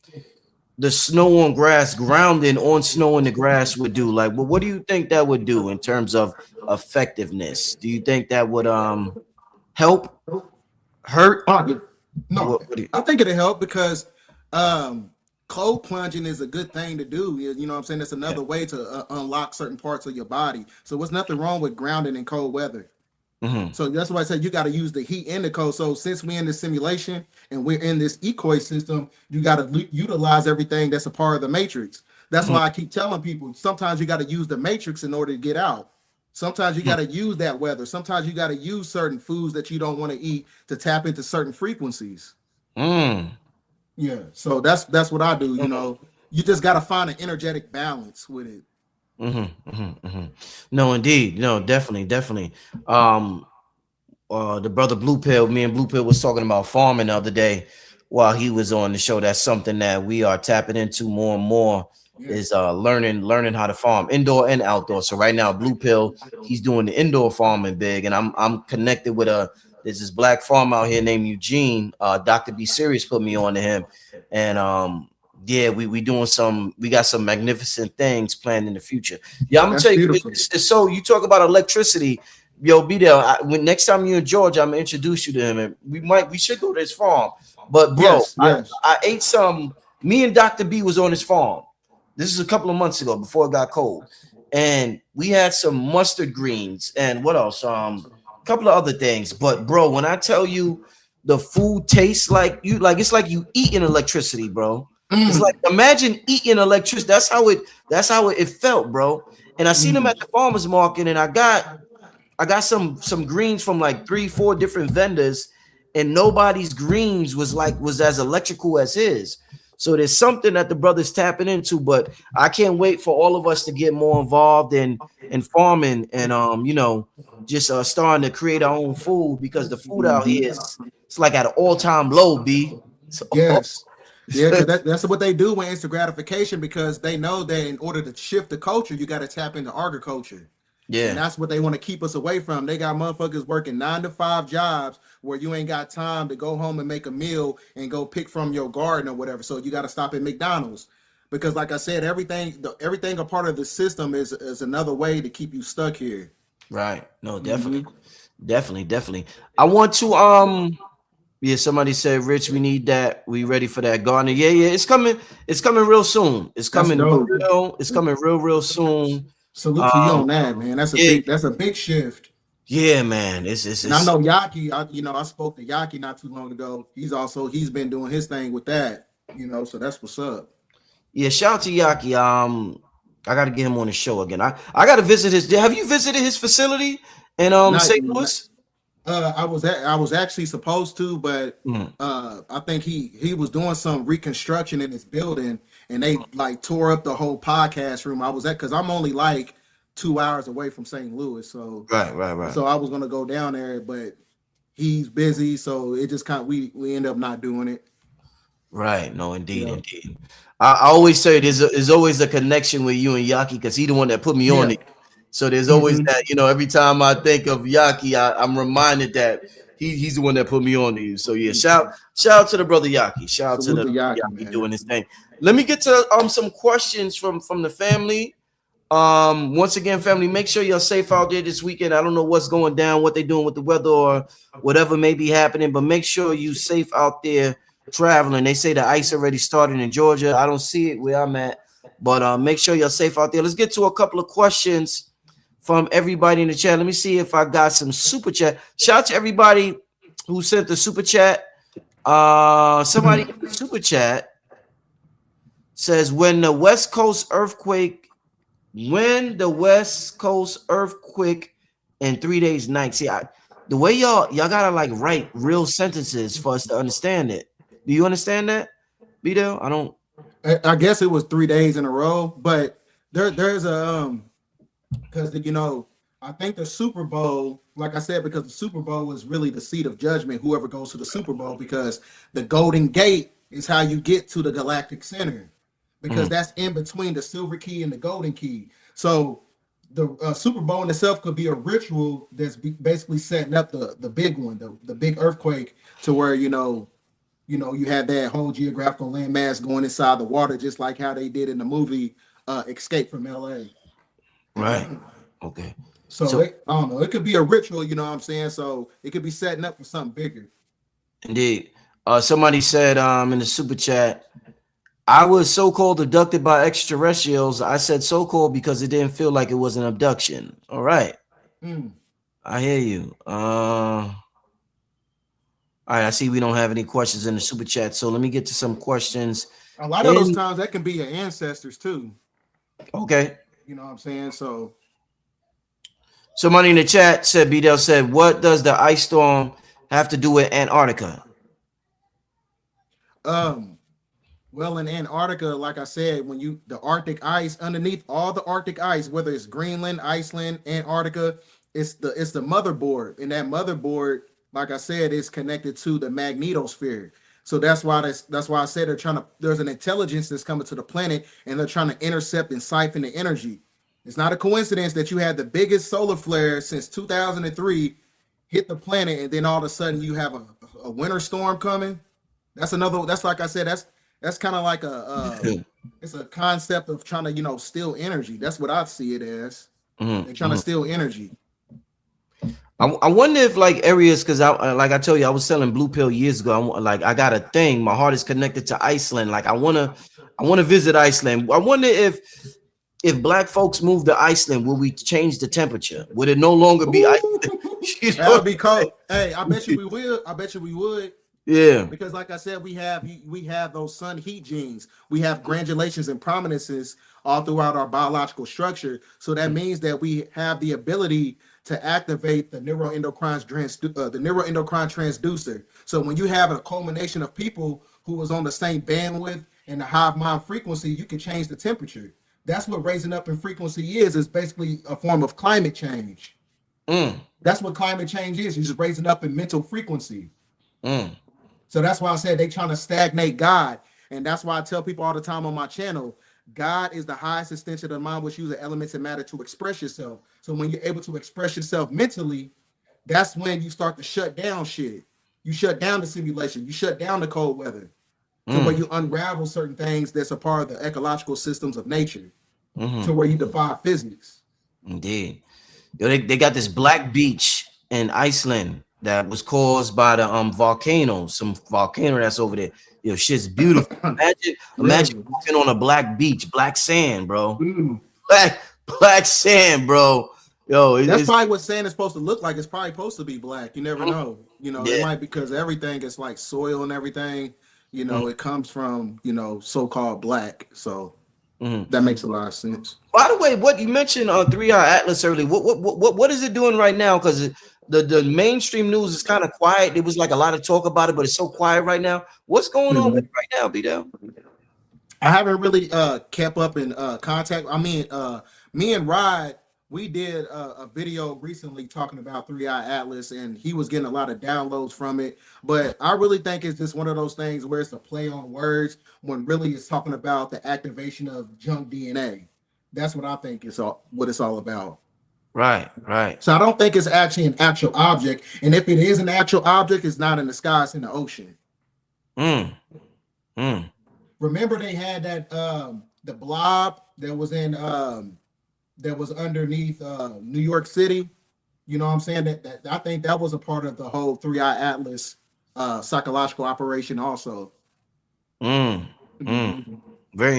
the snow on grass, grounding on snow in the grass would do? Like, well, what do you think that would do in terms of effectiveness? Do you think that would help, hurt? No, I think it'll help because cold plunging is a good thing to do. You know what I'm saying? It's another way to unlock certain parts of your body. So there's nothing wrong with grounding in cold weather. So that's why I said you got to use the heat and the cold. So since we're in this simulation and we're in this ecosystem, you got to utilize everything that's a part of the matrix. That's why I keep telling people sometimes you got to use the matrix in order to get out. Sometimes you got to use that weather. Sometimes you got to use certain foods that you don't want to eat to tap into certain frequencies. Yeah, so that's what I do. You just got to find an energetic balance with it. No, indeed. No, definitely. The brother Blue Pill, me and Blue Pill was talking about farming the other day while he was on the show. That's something that we are tapping into more and more is learning how to farm indoor and outdoor. So right now, Blue Pill, he's doing the indoor farming big, and I'm connected with there's this black farmer out here named Eugene. Dr. B Serious put me on to him, and we doing we got some magnificent things planned in the future. Yeah, I'm gonna tell you. So you talk about electricity, yo, BDell. When next time you're in Georgia, I'm gonna introduce you to him, and we should go to his farm. But bro, I ate some. Me and Dr. B was on his farm. This is a couple of months ago before it got cold, and we had some mustard greens and what else? A couple of other things. But bro, when I tell you the food tastes like it's like you eating electricity, bro. It's like imagine eating electricity. That's how it felt, bro. And I seen him at the farmer's market, and I got some greens from like 3-4 different vendors, and nobody's greens was as electrical as his. So there's something that the brother's tapping into, but I can't wait for all of us to get more involved in farming and just starting to create our own food, because the food out here it's like at an all-time low, B. So, Yes. Yeah, because that's what they do when instant gratification, because they know that in order to shift the culture, you got to tap into agriculture. Yeah. And that's what they want to keep us away from. They got motherfuckers working 9-to-5 jobs where you ain't got time to go home and make a meal and go pick from your garden or whatever. So you got to stop at McDonald's, because like I said, everything a part of the system is another way to keep you stuck here. Right. No, definitely. Definitely. I want to yeah, somebody said, Rich, we need that. We ready for that gardener. Yeah, it's coming real soon. It's coming real soon. Salute to you on that, man. That's a big shift. Yeah, man. It's and I know Yaki, I spoke to Yaki not too long ago. He's been doing his thing with that, so that's what's up. Yeah, shout out to Yaki. I gotta get him on the show again. I gotta visit have you visited his facility in St. Louis? I was actually supposed to, but I think he was doing some reconstruction in his building, and they like tore up the whole podcast room. I was at, because I'm only like 2 hours away from St. Louis, so right. So I was gonna go down there, but he's busy, so it just we end up not doing it. Right. No, indeed. I always say there's always a connection with you and Yaki, because he's the one that put me on it. So there's always that, every time I think of Yaki, I'm reminded that he's the one that put me on to you. So yeah, shout out to the brother Yaki. Shout out to the Yaki doing his thing. Let me get to some questions from the family. Once again, family, make sure you're safe out there this weekend. I don't know what's going down, what they're doing with the weather or whatever may be happening, but make sure you safe out there traveling. They say the ice already started in Georgia. I don't see it where I'm at, but make sure you're safe out there. Let's get to a couple of questions from everybody in the chat. Let me see if I got some super chat. Shout out to everybody who sent the super chat. Somebody in the super chat says, when the West Coast earthquake in 3 days night. See, the way y'all gotta like write real sentences for us to understand it. Do you understand that, BDell? I don't. I guess it was 3 days in a row, but there's a because I think the Super Bowl, like I said, because the Super Bowl is really the seat of judgment, whoever goes to the Super Bowl, because the Golden Gate is how you get to the Galactic Center, because that's in between the Silver Key and the Golden Key. So the Super Bowl in itself could be a ritual that's basically setting up the big one, the big earthquake, to where you have that whole geographical landmass going inside the water, just like how they did in the movie Escape from LA. Right. Okay. So I don't know. It could be a ritual, you know what I'm saying? So it could be setting up for something bigger. Indeed. Somebody said in the super chat, I was so-called abducted by extraterrestrials. I said so-called because it didn't feel like it was an abduction. All right. I hear you. All right. I see we don't have any questions in the super chat. So let me get to some questions. A lot of those times that can be your ancestors too. Okay. You know what I'm saying? So somebody in the chat said, BDell said, what does the ice storm have to do with Antarctica? Well, in Antarctica, like I said, when the Arctic ice, underneath all the Arctic ice, whether it's Greenland, Iceland, Antarctica, it's the motherboard. And that motherboard, like I said, is connected to the magnetosphere. So that's why I said there's an intelligence that's coming to the planet, and they're trying to intercept and siphon the energy. It's not a coincidence that you had the biggest solar flare since 2003 hit the planet, and then all of a sudden you have a winter storm coming. That's like I said, that's kind of like it's a concept of trying to, steal energy. That's what I see it as. They're trying to steal energy. I wonder if like areas, because like I told you, I was selling blue pill years ago. I got a thing. My heart is connected to Iceland. Like I wanna visit Iceland. I wonder if black folks move to Iceland, will we change the temperature? Would it no longer be Iceland? That would be cold. Hey, I bet you we will. I bet you we would. Yeah. Because like I said, we have those sun heat genes. We have granulations and prominences all throughout our biological structure. So that means that we have the ability to activate the neuroendocrine transducer. So when you have a culmination of people who was on the same bandwidth and the hive mind frequency, you can change the temperature. That's what raising up in frequency is basically a form of climate change. That's what climate change is. You're just raising up in mental frequency. So that's why I said they trying to stagnate God. And that's why I tell people all the time on my channel, God is the highest extension of the mind, which uses elements and matter to express yourself. So when you're able to express yourself mentally, that's when you start to shut down shit. You shut down the simulation. You shut down the cold weather. To where you unravel certain things that's a part of the ecological systems of nature. To where you defy physics. Indeed. They got this black beach in Iceland that was caused by the volcano, some volcano that's over there. Yo, shit's beautiful. Imagine walking on a black beach, black sand, bro. Black sand, bro. Yo, that's probably what sand is supposed to look like. It's probably supposed to be black. You never know. You know, it might, because everything is like soil and everything. You know, it comes from, you know, so-called black. So that makes a lot of sense. By the way, what you mentioned on 3i Atlas earlier, what is it doing right now? Because the mainstream news is kind of quiet. There was like a lot of talk about it, but it's so quiet right now. What's going on with it right now, BDell? I haven't really kept up in contact. I mean, me and Rod, we did a video recently talking about 3i Atlas, and he was getting a lot of downloads from it. But I really think it's just one of those things where it's a play on words when really it's talking about the activation of junk DNA. That's what I think is what it's all about. Right. So I don't think it's actually an actual object. And if it is an actual object, it's not in the sky, it's in the ocean. Remember they had that the blob that was in that was underneath New York City. You know what I'm saying? That I think that was a part of the whole 3i Atlas psychological operation also. Very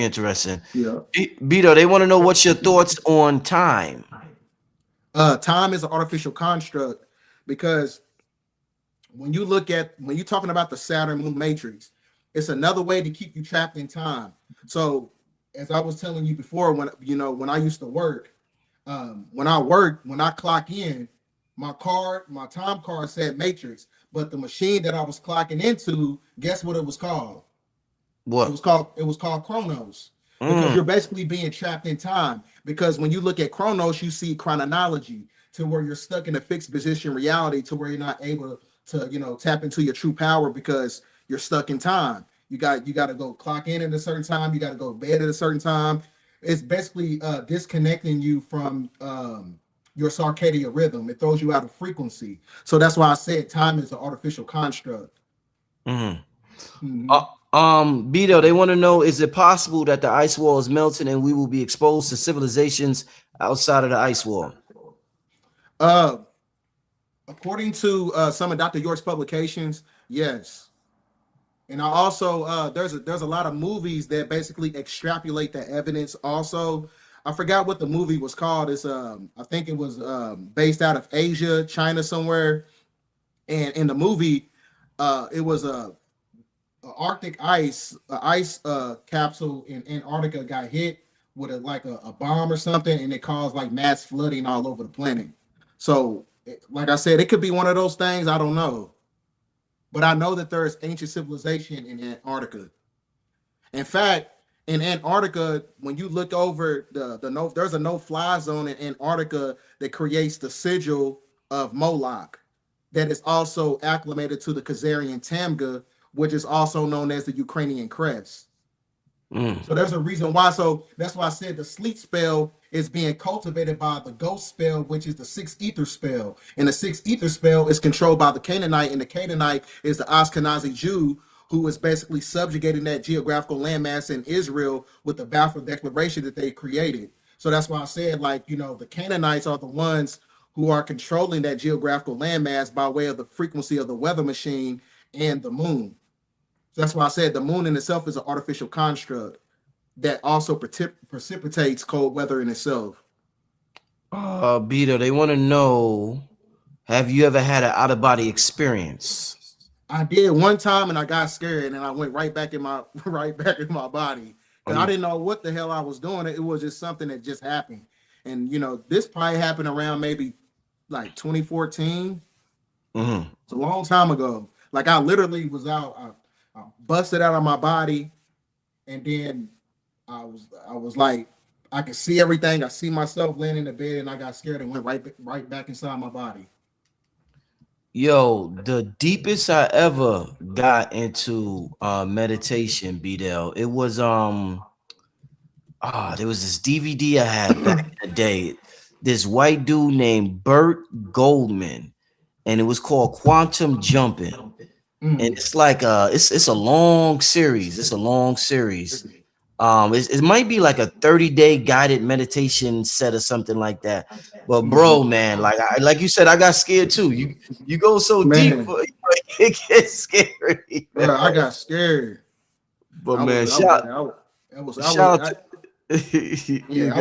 interesting. Yeah. BDell, they want to know what's your thoughts on time. Time is an artificial construct, because when you're talking about the Saturn moon matrix, it's another way to keep you trapped in time. So as I was telling you before, when I used to work, when I clock in, my time card said matrix, but the machine that I was clocking into, guess what it was called? What? It was called Chronos. Because you're basically being trapped in time. Because when you look at Chronos, you see chronology, to where you're stuck in a fixed position reality, to where you're not able to, tap into your true power, because you're stuck in time. You got to go clock in at a certain time. You got to go to bed at a certain time. It's basically disconnecting you from your circadian rhythm. It throws you out of frequency. So that's why I said time is an artificial construct. BDell, they want to know, is it possible that the ice wall is melting and we will be exposed to civilizations outside of the ice wall? According to some of Dr. York's publications, yes. And I also there's a lot of movies that basically extrapolate the evidence also. I forgot what the movie was called. It's I think it was based out of Asia, China somewhere. And in the movie, it was a Arctic ice capsule in Antarctica got hit with a bomb or something, and it caused like mass flooding all over the planet. So like I said, it could be one of those things. I don't know. But I know that there's ancient civilization in Antarctica. In fact, in Antarctica, when you look over there's a no-fly zone in Antarctica that creates the sigil of Moloch that is also acclimated to the Khazarian Tamga, which is also known as the Ukrainian crest. So there's a reason why. So that's why I said the sleep spell is being cultivated by the ghost spell, which is the sixth ether spell. And the sixth ether spell is controlled by the Canaanite, and the Canaanite is the Ashkenazi Jew, who is basically subjugating that geographical landmass in Israel with the Balfour Declaration that they created. So that's why I said, the Canaanites are the ones who are controlling that geographical landmass by way of the frequency of the weather machine and the moon. So that's why I said the moon in itself is an artificial construct that also precipitates cold weather in itself. BDell, they want to know, have you ever had an out-of-body experience? I did one time, and I got scared, and I went right back in my body. Because I didn't know what the hell I was doing. It was just something that just happened. And this probably happened around maybe like 2014. It's a long time ago. Like I literally was out, I busted out of my body, and then I was like, I could see everything. I see myself laying in the bed, and I got scared and went right back inside my body. Yo, the deepest I ever got into meditation, BDell, it was there was this DVD I had back in the day. This white dude named Burt Goldman, and it was called Quantum Jumping. And it's like it's a long series. It's a long series. It might be like a 30-day guided meditation set or something like that. But bro, man, like you said, I got scared too. You go so deep, it gets scary. Bro, I got scared. But I man, I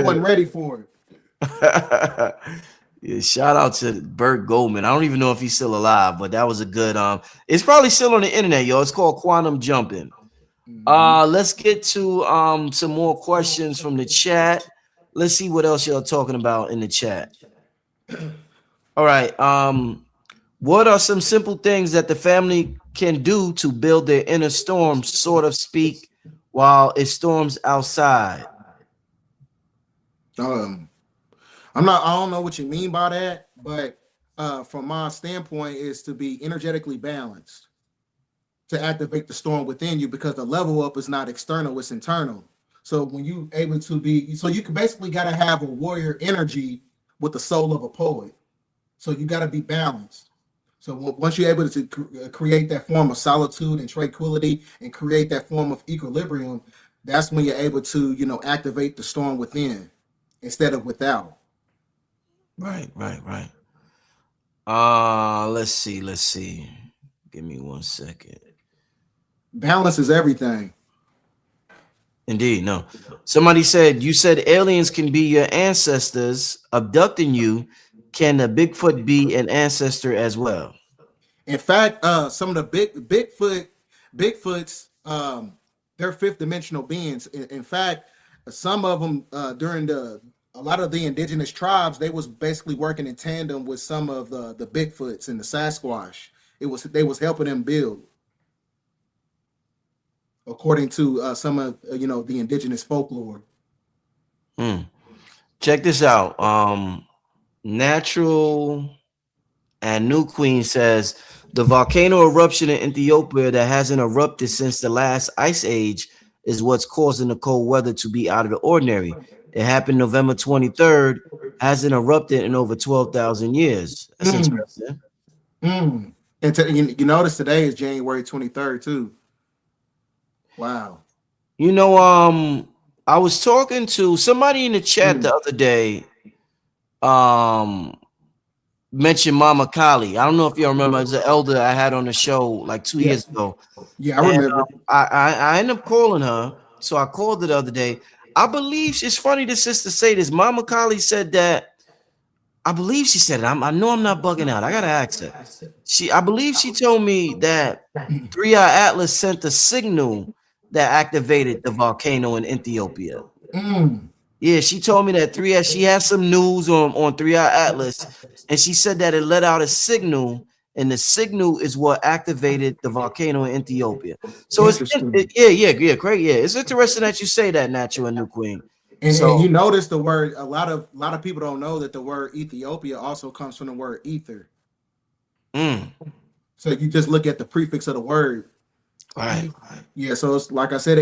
wasn't ready for it. Yeah, shout out to Burt Goldman. I don't even know if he's still alive, but that was a good it's probably still on the internet, yo. It's called Quantum Jumping. Let's get to some more questions from the chat. Let's see what else y'all talking about in the chat. All right. What are some simple things that the family can do to build their inner storm, sort of speak, while it storms outside? I don't know what you mean by that, but from my standpoint is to be energetically balanced, to activate the storm within you, because the level up is not external, it's internal. So when you able to be, so you can basically got to have a warrior energy with the soul of a poet. So you got to be balanced. So once you're able to create that form of solitude and tranquility and create that form of equilibrium, that's when you're able to, activate the storm within instead of without. Right. Let's see. Give me 1 second. Balance is everything. Indeed, no. Somebody said, you said aliens can be your ancestors abducting you. Can a Bigfoot be an ancestor as well? In fact, some of the Bigfoots, they're fifth dimensional beings. In fact, some of them during a lot of the indigenous tribes, they was basically working in tandem with some of the Bigfoots and the Sasquatch. They was helping them build, according to some of the indigenous folklore. Check this out. Natural and New Queen says the volcano eruption in Ethiopia that hasn't erupted since the last ice age is what's causing the cold weather to be out of the ordinary. It happened November 23rd, hasn't erupted in over 12,000 years. That's interesting. And you notice today is January 23rd too. Wow. I was talking to somebody in the chat the other day. Mentioned Mama Kali. I don't know if you remember. It's an elder I had on the show like 2 years ago. Yeah, I remember. I ended up calling her, so I called her the other day. I believe it's funny the sister say this. Mama Kali said that. I believe she said it. I know I'm not bugging out. I gotta ask her. I believe she told me that 3-Eye Atlas sent a signal that activated the volcano in Ethiopia. Yeah, she told me that she had some news on 3-Eye Atlas, and she said that it let out a signal, and the signal is what activated the volcano in Ethiopia. So it's great. Yeah, it's interesting that you say that, Natural and New Queen. And you notice the word. A lot of people don't know that the word Ethiopia also comes from the word ether. So you just look at the prefix of the word. Right. Yeah, so it's like I said,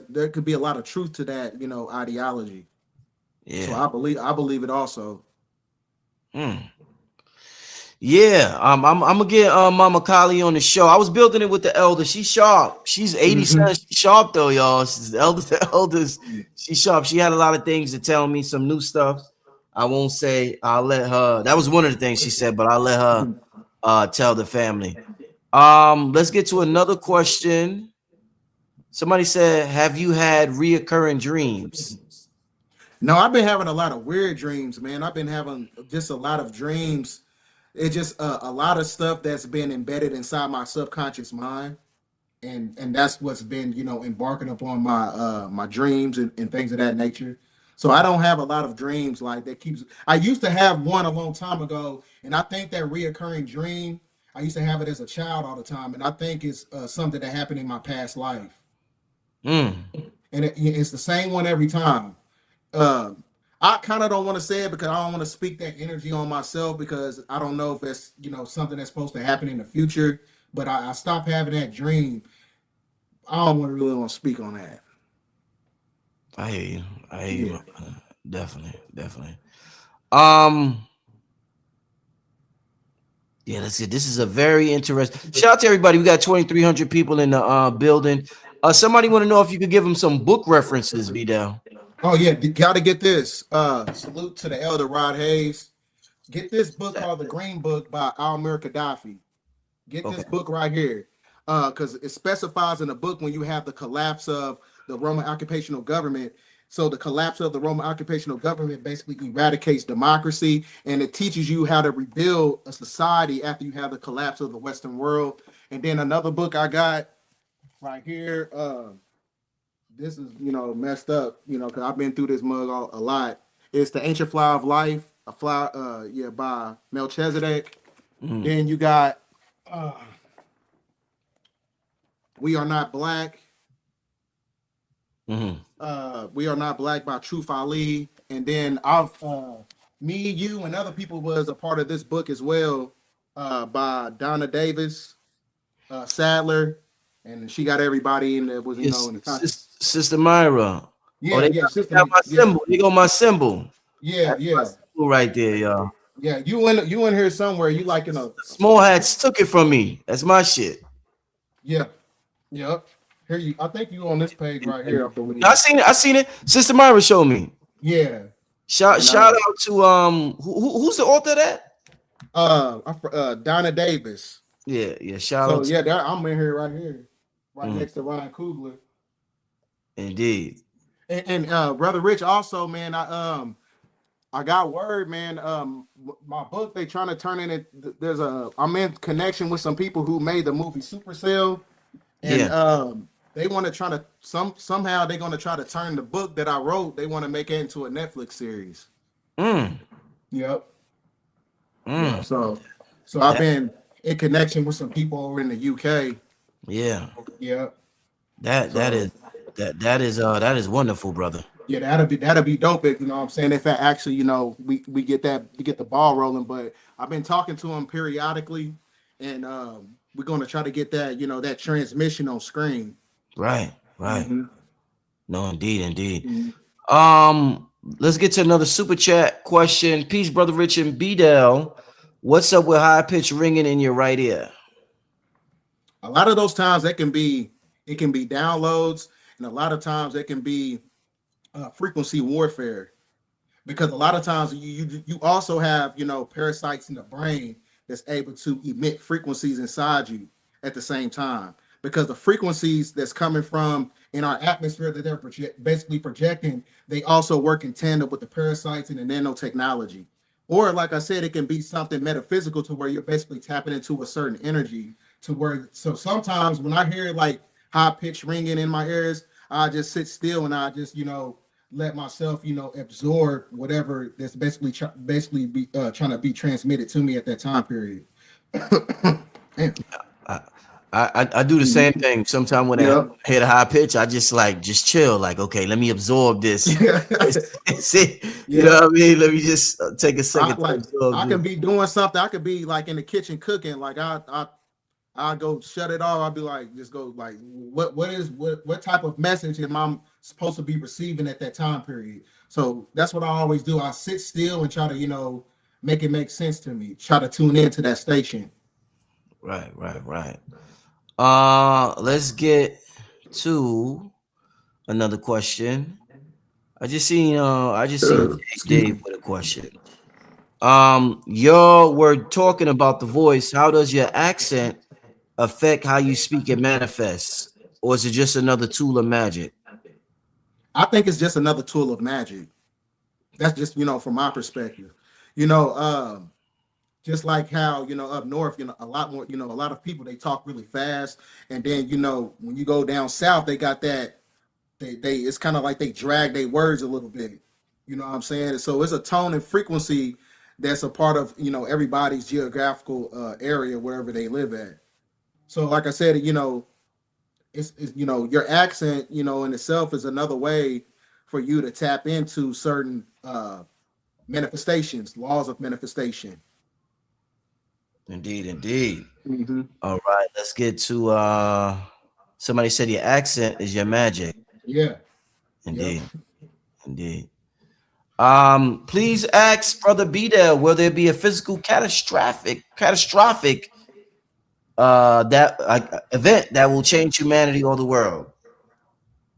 there could be a lot of truth to that, ideology. Yeah. So I believe it also. Yeah, I'm gonna get Mama Kali on the show. I was building it with the elder. She's sharp. She's 87. She's sharp though, y'all. She's the elders. She's sharp. She had a lot of things to tell me, some new stuff. I won't say. I'll let her. That was one of the things she said, but I'll let her tell the family. Let's get to another question. Somebody said, have you had reoccurring dreams? No, I've been having a lot of weird dreams, man. I've been having just a lot of dreams. It's just a lot of stuff that's been embedded inside my subconscious mind. And that's what's been, embarking upon my dreams and things of that nature. So I don't have a lot of dreams like that. I used to have one a long time ago, And I think that reoccurring dream, I used to have it as a child all the time, and I think it's something that happened in my past life. Mm. And it's the same one every time. Uh, I kind of don't want to say it because I don't want to speak that energy on myself because I don't know if it's something that's supposed to happen in the future. But I stopped having that dream. I don't really want to speak on that. I hear you. I hear you. Definitely. Yeah, that's it. This is a very interesting. Shout out to everybody. We got 2,300 people in the building. Somebody want to know if you could give them some book references, BDell. Oh yeah, got to get this. Salute to the elder Rod Hayes. Get this book called The Green Book by Almir Gaddafi. Get this book right here. Because it specifies in the book when you have the collapse of the Roman occupational government. So the collapse of the Roman occupational government basically eradicates democracy, and it teaches you how to rebuild a society after you have the collapse of the Western world. And then another book I got right here. This is messed up, because I've been through this mug a lot. It's The Ancient Flower of Life, by Melchizedek. Mm. Then you got We Are Not Black. Mm-hmm. We Are Not Black by Truth Ali. And then me, you, and other people was a part of this book as well, by Donna Davis, Sadler, and she got everybody in there was in the context. Sister Myra. Yeah, they got my symbol. They got my symbol. Yeah, That's my symbol right there, y'all. Yeah, you in here somewhere. You like Small Hats took it from me. That's my shit. Yeah. Yep. Here I think you on this page right here. I seen it. Sister Myra showed me. Yeah. Shout out to who's the author of that? Donna Davis. Yeah. Shout out. I'm in here right here, next to Ryan Coogler. Indeed. And Brother Rich also, man. I got word, man. My book they trying to turn in it. I'm in connection with some people who made the movie Supercell, and they want to try to somehow they're going to try to turn the book that I wrote. They want to make it into a Netflix series. Yep. Yeah, so I've been in connection with some people over in the UK. Yeah. Yeah. That is wonderful, brother. Yeah, that'll be dope. You know what I'm saying? If actually, we get the ball rolling. But I've been talking to him periodically, and we're gonna try to get that, that transmission on screen. Right. Mm-hmm. No, indeed. Mm-hmm. Let's get to another super chat question. Peace, brother Rich and BDell. What's up with high pitch ringing in your right ear? A lot of those times it can be downloads, and a lot of times it can be frequency warfare, because a lot of times you also have parasites in the brain that's able to emit frequencies inside you at the same time, because the frequencies that's coming from in our atmosphere that they're basically projecting, they also work in tandem with the parasites and the nanotechnology. Or like I said, it can be something metaphysical to where you're basically tapping into a certain energy so sometimes when I hear like high pitched ringing in my ears, I just sit still and I just let myself absorb whatever that's basically trying to be transmitted to me at that time period. I do the same thing. Sometimes when I hit a high pitch, I just chill. Like, okay, let me absorb this. See, you know what I mean? Let me just take a second. I can be doing something. I could be like in the kitchen cooking. Like I go shut it off. I'll be like, just go like, what type of message am I supposed to be receiving at that time period? So that's what I always do. I sit still and try to make it make sense to me. Try to tune into that station. Right. Let's get to another question. I just seen Dave with a question. Y'all were talking about the voice. How does your accent affect how you speak and manifest, or is it just another tool of magic? I think it's just another tool of magic. That's just from my perspective. Just like how up north, a lot more, a lot of people, they talk really fast, and then when you go down south, they got that they it's kind of like they drag their words a little bit. You know what I'm saying? So it's a tone and frequency that's a part of, you know, everybody's geographical area wherever they live at. So like I said, you know, it's you know, your accent, you know, in itself is another way for you to tap into certain manifestations, laws of manifestation. Indeed, indeed. All right, let's get to somebody said your accent is your magic. Yeah. Indeed. Indeed. Please ask Brother BDell, will there be a physical catastrophic that event that will change humanity or the world?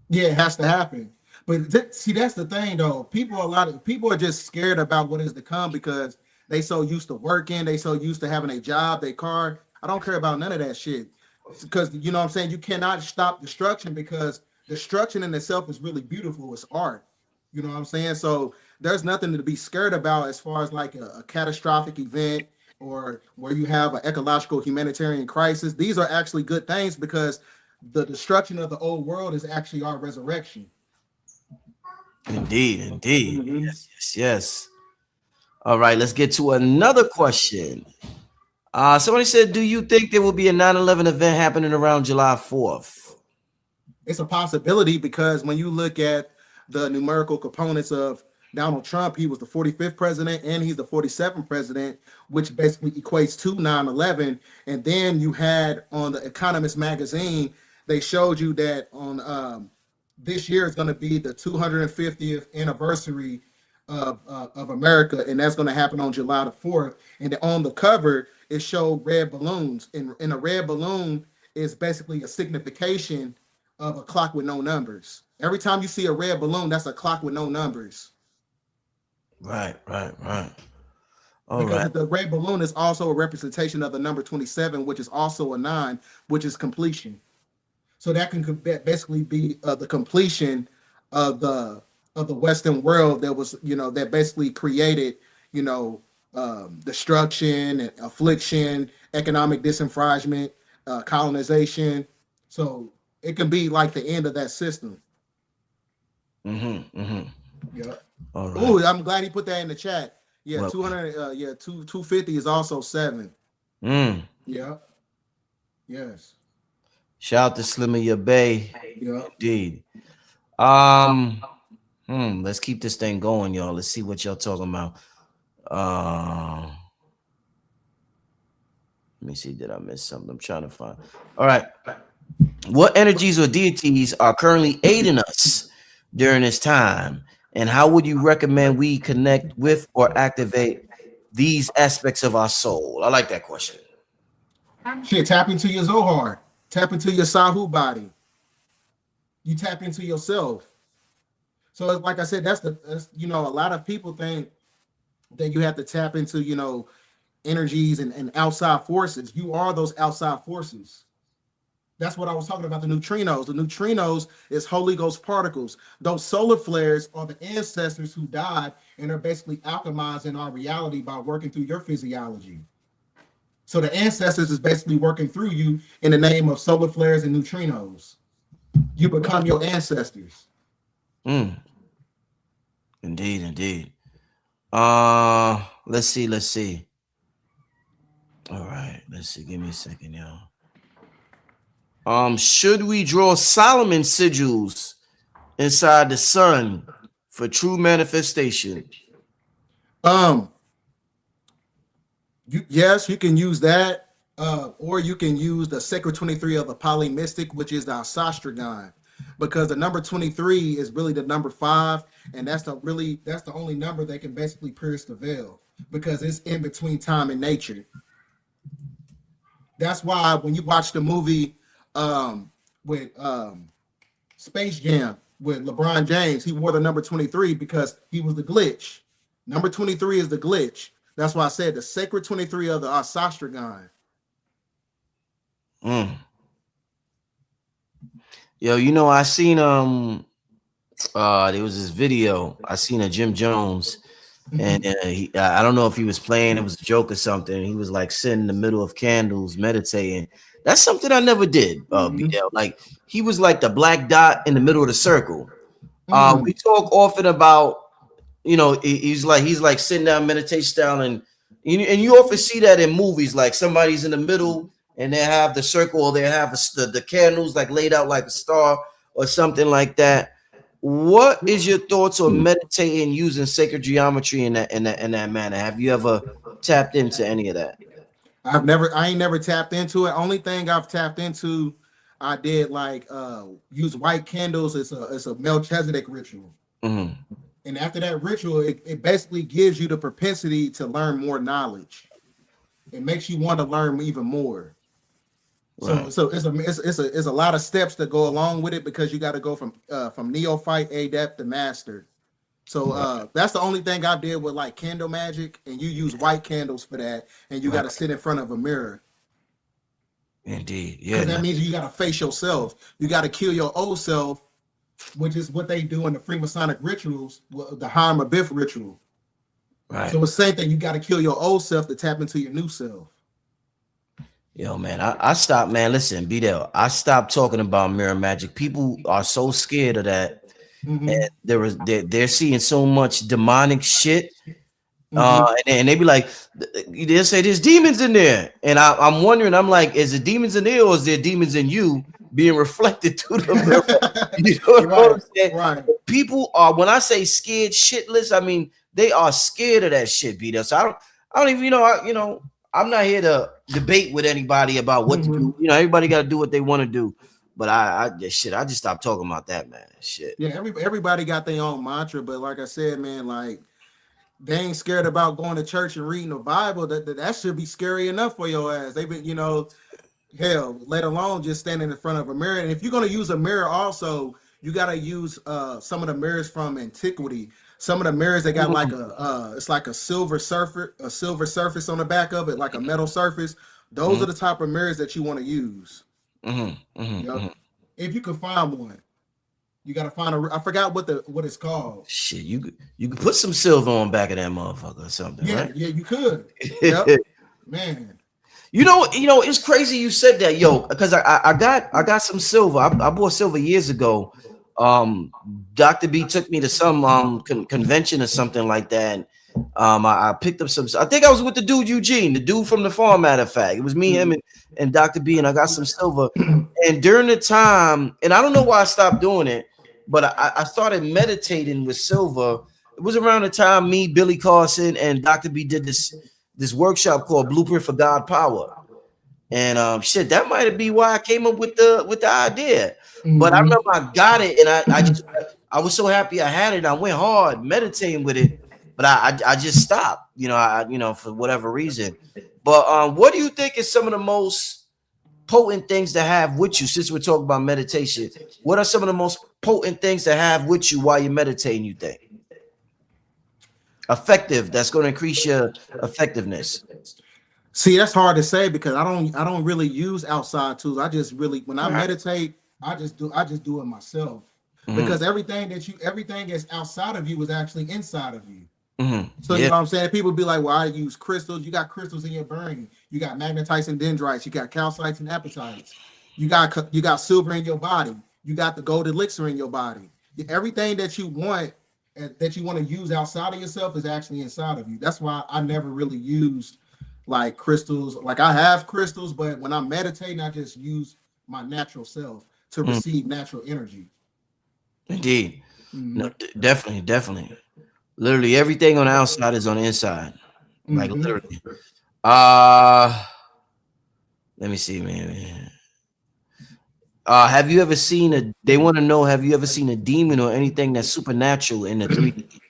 Yeah, it has to happen. But see, that's the thing, though. A lot of people are just scared about what is to come because they so used to working, they so used to having a job, their car. I don't care about none of that shit. Because you know what I'm saying, you cannot stop destruction because destruction in itself is really beautiful. It's art. You know what I'm saying? So there's nothing to be scared about as far as like a catastrophic event or where you have an ecological humanitarian crisis. These are actually good things because the destruction of the old world is actually our resurrection. Indeed, indeed. Yes. All right, let's get to another question. Somebody said, do you think there will be a 9/11 event happening around July 4th? It's a possibility because when you look at the numerical components of Donald Trump, he was the 45th president and he's the 47th president, which basically equates to 9/11. And then you had on the Economist magazine, they showed you that on this year is going to be the 250th anniversary of America, and that's going to happen on July the 4th. And on the cover, it showed red balloons, and a red balloon is basically a signification of a clock with no numbers. Every time you see a red balloon, that's a clock with no numbers. Right. Because the red balloon is also a representation of the number 27, which is also a 9, which is completion. So that can basically be the completion of the Western world that was, you know, that basically created, you know, destruction and affliction, economic disenfranchisement, colonization. So it can be like the end of that system. Yeah. All right. Ooh, I'm glad he put that in the chat. Yeah, 200. 250 is also 7. Yeah. Yes. Shout out to Slimmer Bay. Yeah. Indeed. Let's keep this thing going, y'all. Let's see what y'all talking about. Let me see. Did I miss something? I'm trying to find. All right. What energies or deities are currently aiding us during this time? And how would you recommend we connect with or activate these aspects of our soul? I like that question. Shit, tap into your Zohar. Tap into your Sahu body. You tap into yourself. So like I said, that's you know, a lot of people think that you have to tap into, you know, energies and outside forces. You are those outside forces. That's what I was talking about, the neutrinos. The neutrinos is Holy Ghost particles. Those solar flares are the ancestors who died and are basically alchemizing our reality by working through your physiology. So the ancestors is basically working through you in the name of solar flares and neutrinos. You become your ancestors. Indeed. Let's see. All right, let's see. Give me a second, y'all. Should we draw Solomon sigils inside the sun for true manifestation? Yes, you can use that, or you can use the Sacred 23 of the Poly Mystic, which is the Asastragon, because the number 23 is really the number 5, and that's the only number that can basically pierce the veil because it's in between time and nature. That's why when you watch the movie with Space Jam with LeBron James, he wore the number 23 because he was the glitch. Number 23 is the glitch. That's why I said the Sacred 23 of the Asastragon. Yo, you know, I seen there was this video. I seen a Jim Jones, and I don't know if he was playing, it was a joke or something. He was like sitting in the middle of candles meditating. That's something I never did. BDell. Like he was like the black dot in the middle of the circle. We talk often about you know, he's like sitting down meditation style, and you often see that in movies, like somebody's in the middle and they have the circle, or they have the candles like laid out like a star or something like that. What is your thoughts on meditating using sacred geometry in that manner? Have you ever tapped into any of that? I ain't never tapped into it. Only thing I've tapped into, I did like use white candles. It's a Melchizedek ritual. Mm-hmm. And after that ritual, it basically gives you the propensity to learn more knowledge. It makes you want to learn even more. Right. So it's a lot of steps that go along with it, because you got to go from neophyte, adept to master. So that's the only thing I did with like candle magic, and you use white candles for that, and you got to sit in front of a mirror. Indeed, yeah. Because that means you got to face yourself. You got to kill your old self, which is what they do in the Freemasonic rituals, the Harm Abiff ritual. Right. So it's the same thing. You got to kill your old self to tap into your new self. Yo, man, I stopped, man. Listen, BDell, I stopped talking about mirror magic. People are so scared of that. Mm-hmm. And they're seeing so much demonic shit. And they be like, they'll say there's demons in there. And I'm wondering, I'm like, is it demons in there, or is there demons in you being reflected through the mirror? You know what I'm saying? Right. People are, when I say scared shitless, I mean they are scared of that shit, BDell. So I don't even, I'm not here to debate with anybody about what to do. You know, everybody got to do what they want to do. But I just stopped talking about that, man. Shit. Yeah, everybody got their own mantra, but like I said, man, like they ain't scared about going to church and reading the Bible. That should be scary enough for your ass. They've been, hell, let alone just standing in front of a mirror. And if you're gonna use a mirror, also you gotta use some of the mirrors from antiquity. Some of the mirrors that got like it's like a silver surface on the back of it, like a metal surface. Those are the type of mirrors that you want to use. If you can find one, you gotta find I forgot what it's called. Shit, you could put some silver on back of that motherfucker or something. Yeah, right? Yeah, you could. Yep. Man. You know, it's crazy you said that, yo, because I got some silver. I bought silver years ago. Dr. B took me to some convention or something like that. I picked up some. I think I was with the dude Eugene, the dude from the farm. Matter of fact, it was me, him, and Dr. B, and I got some silver. And during the time, and I don't know why I stopped doing it, but I started meditating with silver. It was around the time me, Billy Carson, and Dr. B did this workshop called Blueprint for God Power. And shit, that might be why I came up with the idea. But I remember I got it, and I was so happy I had it. I went hard meditating with it, but I just stopped, for whatever reason. But what do you think is some of the most potent things to have with you, since we're talking about meditation? What are some of the most potent things to have with you while you're meditating, you think? Effective, that's going to increase your effectiveness. See, that's hard to say, because I don't really use outside tools. I just really, when I meditate, I just do it myself. Because everything that's outside of you is actually inside of you. So you know what I'm saying? People be like, well, I use crystals. You got crystals in your brain. You got magnetites and dendrites. You got calcites and apatites. You got silver in your body. You got the gold elixir in your body. Everything that you want to use outside of yourself is actually inside of you. That's why I never really used like crystals. Like, I have crystals, but when I'm meditating, I just use my natural self to receive natural energy. Indeed. No, definitely. Literally everything on the outside is on the inside. Like literally. Let me see, man. Have you ever seen they want to know, have you ever seen a demon or anything that's supernatural in the 3D?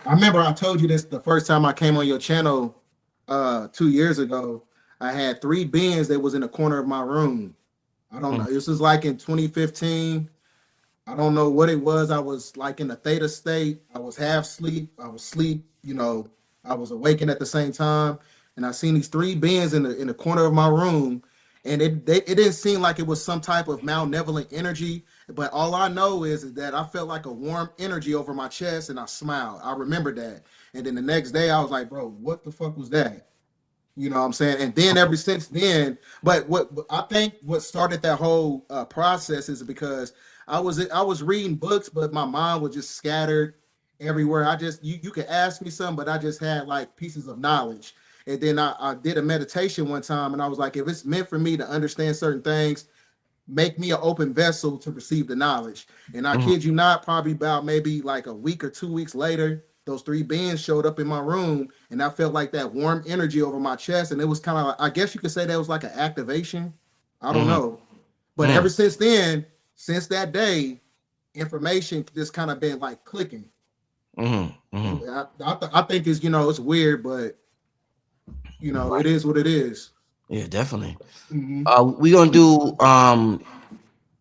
I remember I told you this the first time I came on your channel 2 years ago. I had 3 beings that was in the corner of my room. I don't know. This was like in 2015. I don't know what it was. I was like in a theta state. I was half sleep. I was asleep. I was awakened at the same time. And I seen these 3 beings in the corner of my room. And it didn't seem like it was some type of malevolent energy. But all I know is that I felt like a warm energy over my chest, and I smiled. I remember that. And then the next day I was like, bro, what the fuck was that? You know what I'm saying? And then ever since then, but what I think what started that whole process is because I was reading books, but my mind was just scattered, everywhere. I just you could ask me something, but I just had like pieces of knowledge. And then I did a meditation one time, and I was like, if it's meant for me to understand certain things, make me an open vessel to receive the knowledge. And I kid you not, probably about maybe like a week or 2 weeks later, those three beings showed up in my room, and I felt like that warm energy over my chest. And it was kind of, I guess you could say that was like an activation. I don't know. But ever since then, since that day, information just kind of been like clicking. I think it's, it's weird, but it is what it is. Yeah, definitely. We're gonna do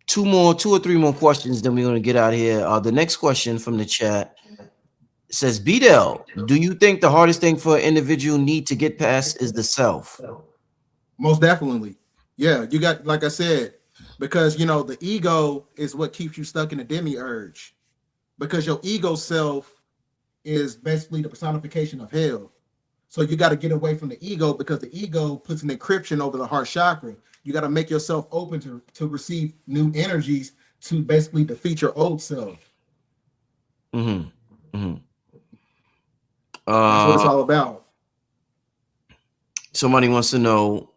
two or three more questions, then we're gonna get out of here. The next question from the chat says, BDell, do you think the hardest thing for an individual need to get past is the self? Most definitely. Yeah, you got, like I said, because the ego is what keeps you stuck in the demiurge, because your ego self is basically the personification of hell. So you got to get away from the ego, because the ego puts an encryption over the heart chakra. You got to make yourself open to receive new energies to basically defeat your old self. That's what it's all about. Somebody wants to know,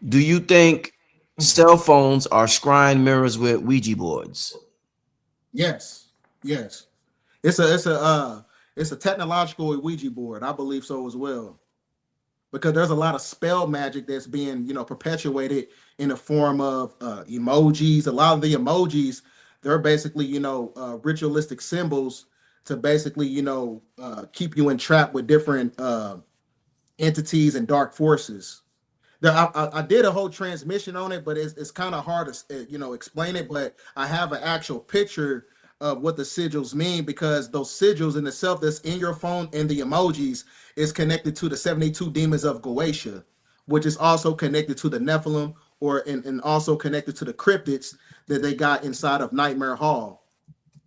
do you think cell phones are scrying mirrors with Ouija boards? Yes. It's a technological Ouija board. I believe so as well, because there's a lot of spell magic that's being perpetuated in the form of emojis. A lot of the emojis, they're basically ritualistic symbols to basically keep you entrapped with different entities and dark forces. I did a whole transmission on it, but it's kind of hard to explain it. But I have an actual picture of what the sigils mean, because those sigils in itself that's in your phone and the emojis is connected to the 72 demons of Goetia, which is also connected to the Nephilim, and also connected to the cryptids that they got inside of Nightmare Hall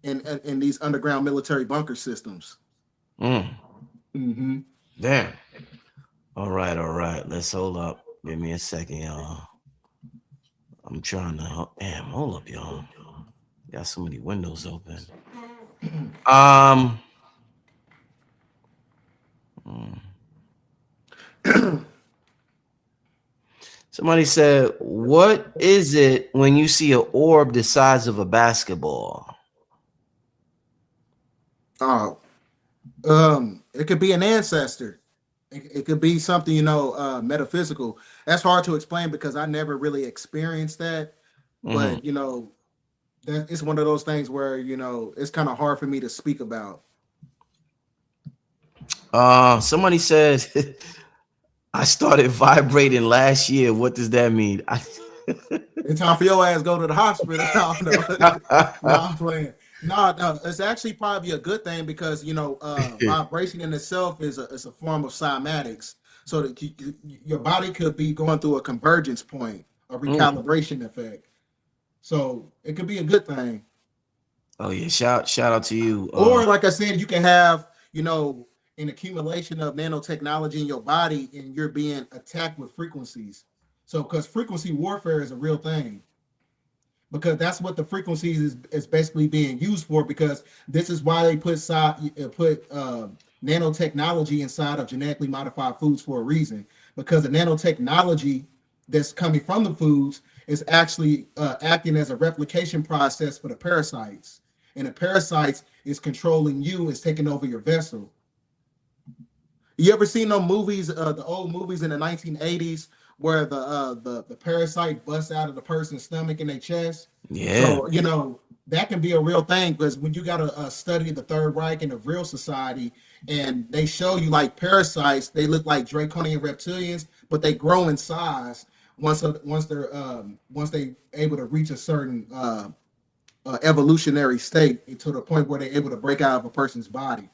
and these underground military bunker systems. Damn. All right. Let's hold up. Give me a second, y'all. I'm trying to hold up, y'all. Got so many windows open. Somebody said, what is it when you see an orb the size of a basketball? It could be an ancestor. It could be something, metaphysical. That's hard to explain because I never really experienced that. But, it's one of those things where, it's kind of hard for me to speak about. Somebody says, I started vibrating last year. What does that mean? It's time for your ass to go to the hospital. No, I'm playing. No, it's actually probably a good thing, because vibration in itself is a form of cymatics. So that your body could be going through a convergence point, a recalibration effect. So it could be a good thing. Oh yeah, shout out to you. Or like I said, you can have an accumulation of nanotechnology in your body, and you're being attacked with frequencies. So because frequency warfare is a real thing. Because that's what the frequencies is basically being used for, because this is why they put nanotechnology inside of genetically modified foods for a reason, because the nanotechnology that's coming from the foods is actually acting as a replication process for the parasites, and the parasites is controlling you, is taking over your vessel. You ever seen those movies, the old movies in the 1980s, where the parasite busts out of the person's stomach and their chest? Yeah. So, that can be a real thing, because when you got to study the Third Reich and the real society, and they show you like parasites, they look like draconian reptilians, but they grow in size once they able to reach a certain evolutionary state, to the point where they're able to break out of a person's body.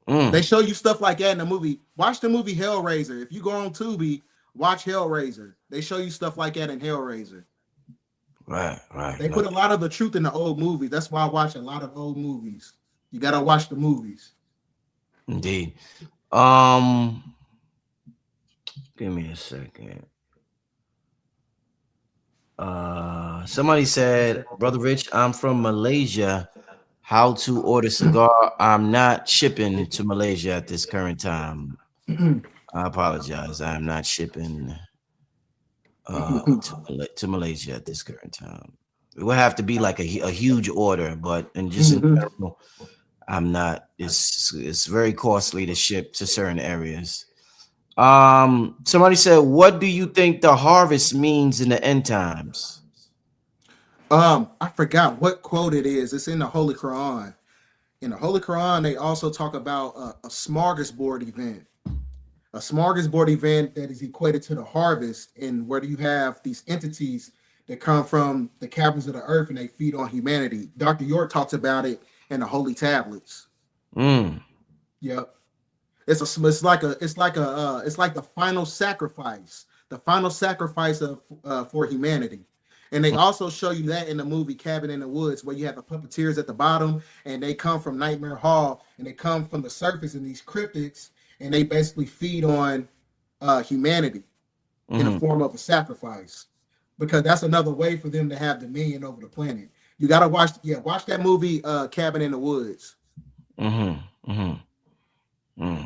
They show you stuff like that in the movie. Watch the movie Hellraiser. If you go on Tubi, watch Hellraiser. They show you stuff like that in Hellraiser. Right. They put a lot of the truth in the old movies. That's why I watch a lot of old movies. You gotta watch the movies. Indeed. Give me a second. Somebody said, Brother Rich, I'm from Malaysia. How to order cigar? I'm not shipping to Malaysia at this current time. I apologize. I'm not shipping to Malaysia at this current time. It would have to be like a huge order, but and just in general, I'm not. It's very costly to ship to certain areas. Somebody said, what do you think the harvest means in the end times? I forgot what quote it is. It's in the Holy Quran. In the Holy Quran, they also talk about a smorgasbord event. A smorgasbord event that is equated to the harvest, and where you have these entities that come from the caverns of the earth and they feed on humanity. Dr. York talks about it in the Holy Tablets. Yep. It's like the final sacrifice, for humanity. And they also show you that in the movie Cabin in the Woods, where you have the puppeteers at the bottom, and they come from Nightmare Hall, and they come from the surface in these cryptids, and they basically feed on humanity in the form of a sacrifice, because that's another way for them to have dominion over the planet. You gotta watch that movie Cabin in the Woods.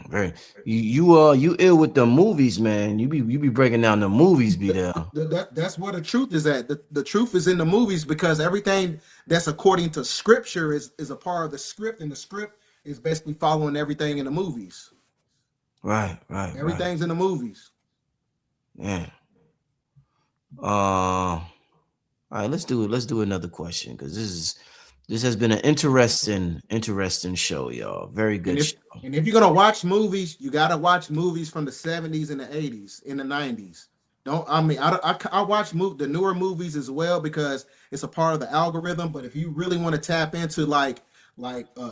Very. You ill with the movies, man. You be breaking down the movies, BDell. That's where the truth is at. The truth is in the movies, because everything that's according to scripture is a part of the script, and the script is basically following everything in the movies. Right. Everything's in the movies. Yeah. All right, let's do another question, because this has been an interesting show, y'all. Very good show. And if you're gonna watch movies, you gotta watch movies from the 70s and the 80s and the 90s. I watch the newer movies as well, because it's a part of the algorithm. But if you really want to tap into like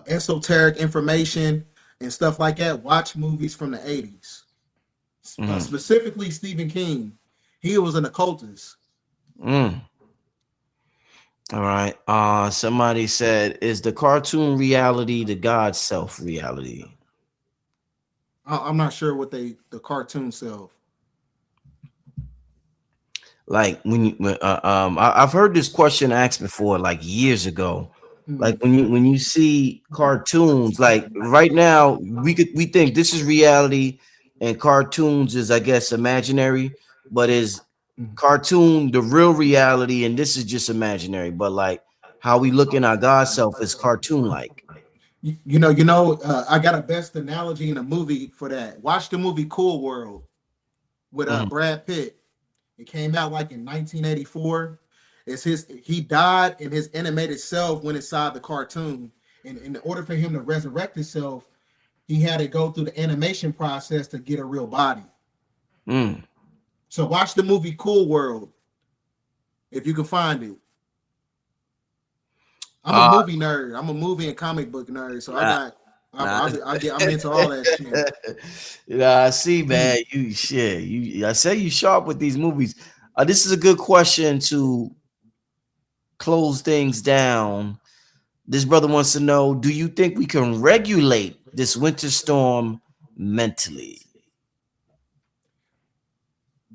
esoteric information and stuff like that, watch movies from the 80s. Specifically Stephen King. He was an occultist. All right. Somebody said, is the cartoon reality the God self reality? I'm not sure what the cartoon self. Like I've heard this question asked before, like years ago. Like when you see cartoons, like right now, we think this is reality and cartoons is, I guess, imaginary, but is cartoon the real reality and this is just imaginary? But like how we look in our God self is cartoon like. I got a best analogy in a movie for that. Watch the movie Cool World with Brad Pitt. It came out like in 1984. He died and his animated self went inside the cartoon. And in order for him to resurrect himself, he had to go through the animation process to get a real body. So watch the movie Cool World if you can find it. I'm a movie nerd. I'm a movie and comic book nerd. So I'm into all that shit. I see, man. I say you sharp with these movies. This is a good question to close things down. This brother wants to know, do you think we can regulate this winter storm mentally?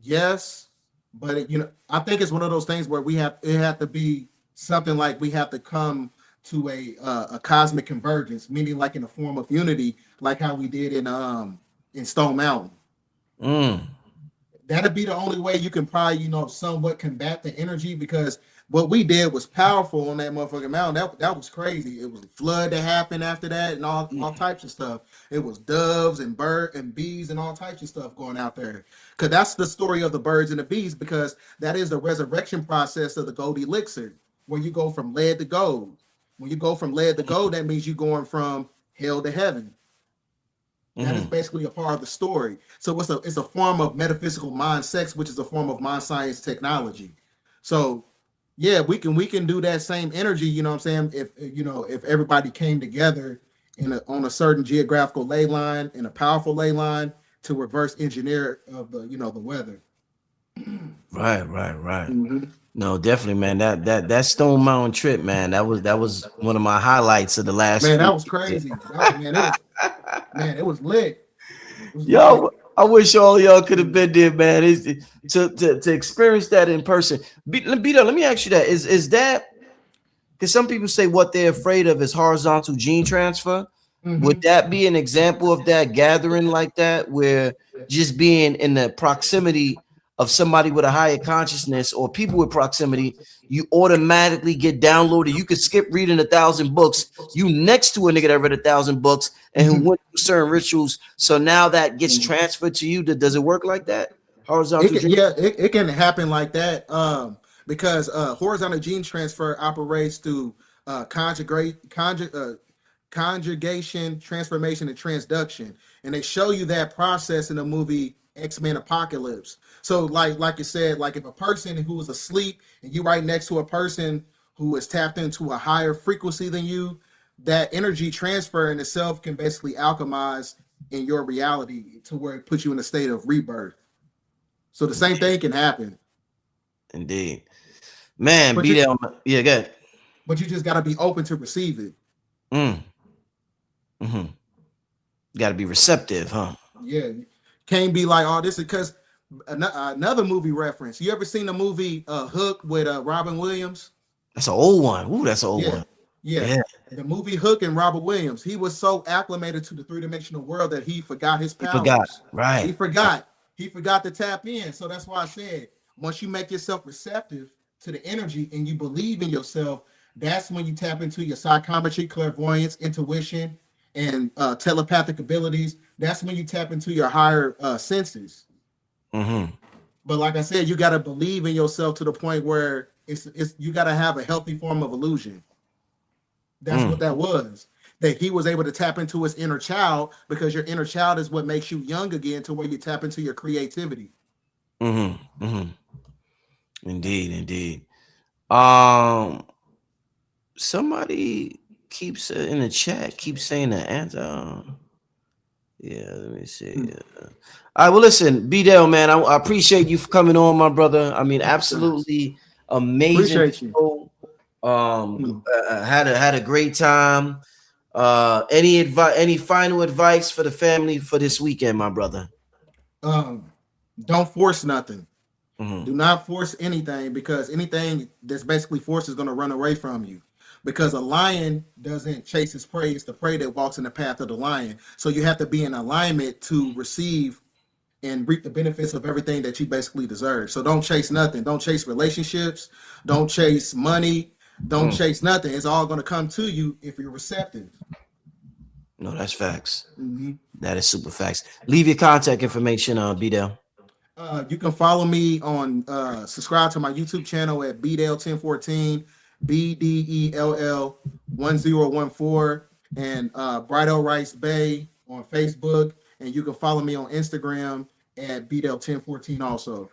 Yes, but I think it's one of those things where it have to be something like we have to come to a cosmic convergence, meaning like in a form of unity, like how we did in Stone Mountain. That'd be the only way you can probably somewhat combat the energy, because what we did was powerful on that motherfucking mountain. That was crazy. It was a flood that happened after that, and all types of stuff. It was doves and birds and bees and all types of stuff going out there. Because that's the story of the birds and the bees, because that is the resurrection process of the gold elixir, where you go from lead to gold. When you go from lead to gold, that means you're going from hell to heaven. That is basically a part of the story. So it's a form of metaphysical mind sex, which is a form of mind science technology. So yeah, we can do that same energy, you know what I'm saying? If everybody came together on a certain geographical ley line, in a powerful ley line, to reverse engineer of the weather. Right. No, definitely, man. That Stone Mountain trip, man, that was one of my highlights of the last. Man, that was crazy. It was lit. Yo, I wish all of y'all could have been there, man. To experience that in person. BDell, let me ask you that. Is that because some people say what they're afraid of is horizontal gene transfer. Would that be an example of that gathering like that, where just being in the proximity of somebody with a higher consciousness or people with proximity, you automatically get downloaded? You could skip reading 1,000 books. You next to a nigga that read 1,000 books and who went through certain rituals. So now that gets transferred to you. Does it work like that? Horizontal gene? Yeah, it can happen like that. Because horizontal gene transfer operates through conjugation, transformation, and transduction, and they show you that process in the movie X-Men Apocalypse. So like you said, like if a person who is asleep and you right next to a person who is tapped into a higher frequency than you, that energy transfer in itself can basically alchemize in your reality to where it puts you in a state of rebirth. So the same thing can happen. Indeed. Man, BDell, yeah, good. But you just got to be open to receive it. Got to be receptive, huh? Yeah. Can't be like, oh, this is because another movie reference. You ever seen the movie Hook with Robin Williams? That's an old one. Ooh, that's an old one. Yeah. The movie Hook and Robert Williams. He was so acclimated to the three-dimensional world that he forgot his powers. He forgot to tap in. So that's why I said, once you make yourself receptive to the energy and you believe in yourself, that's when you tap into your psychometry, clairvoyance, intuition, and telepathic abilities. That's when you tap into your higher senses. But like I said, you got to believe in yourself to the point where it's you got to have a healthy form of illusion. That's what that was. That he was able to tap into his inner child, because your inner child is what makes you young again, to where you tap into your creativity. Indeed. Somebody keeps in the chat keeps saying the answer. Yeah, let me see. All right, well, listen, BDell, man, I appreciate you for coming on, my brother. I mean, absolutely amazing. Appreciate you. Had a great time. Any final advice for the family for this weekend, my brother? Don't force nothing. Do not force anything, because anything that's basically forced is going to run away from you. Because a lion doesn't chase his prey; it's the prey that walks in the path of the lion. So you have to be in alignment to receive and reap the benefits of everything that you basically deserve. So don't chase nothing. Don't chase relationships. Don't chase money. Don't chase nothing. It's all going to come to you if you're receptive. No, that's facts. That is super facts. Leave your contact information on BDell. You can follow me on subscribe to my YouTube channel at BDell 1014, BDELL 1014, and Brighto Rice Bay on Facebook, and you can follow me on Instagram at BDell 1014 also.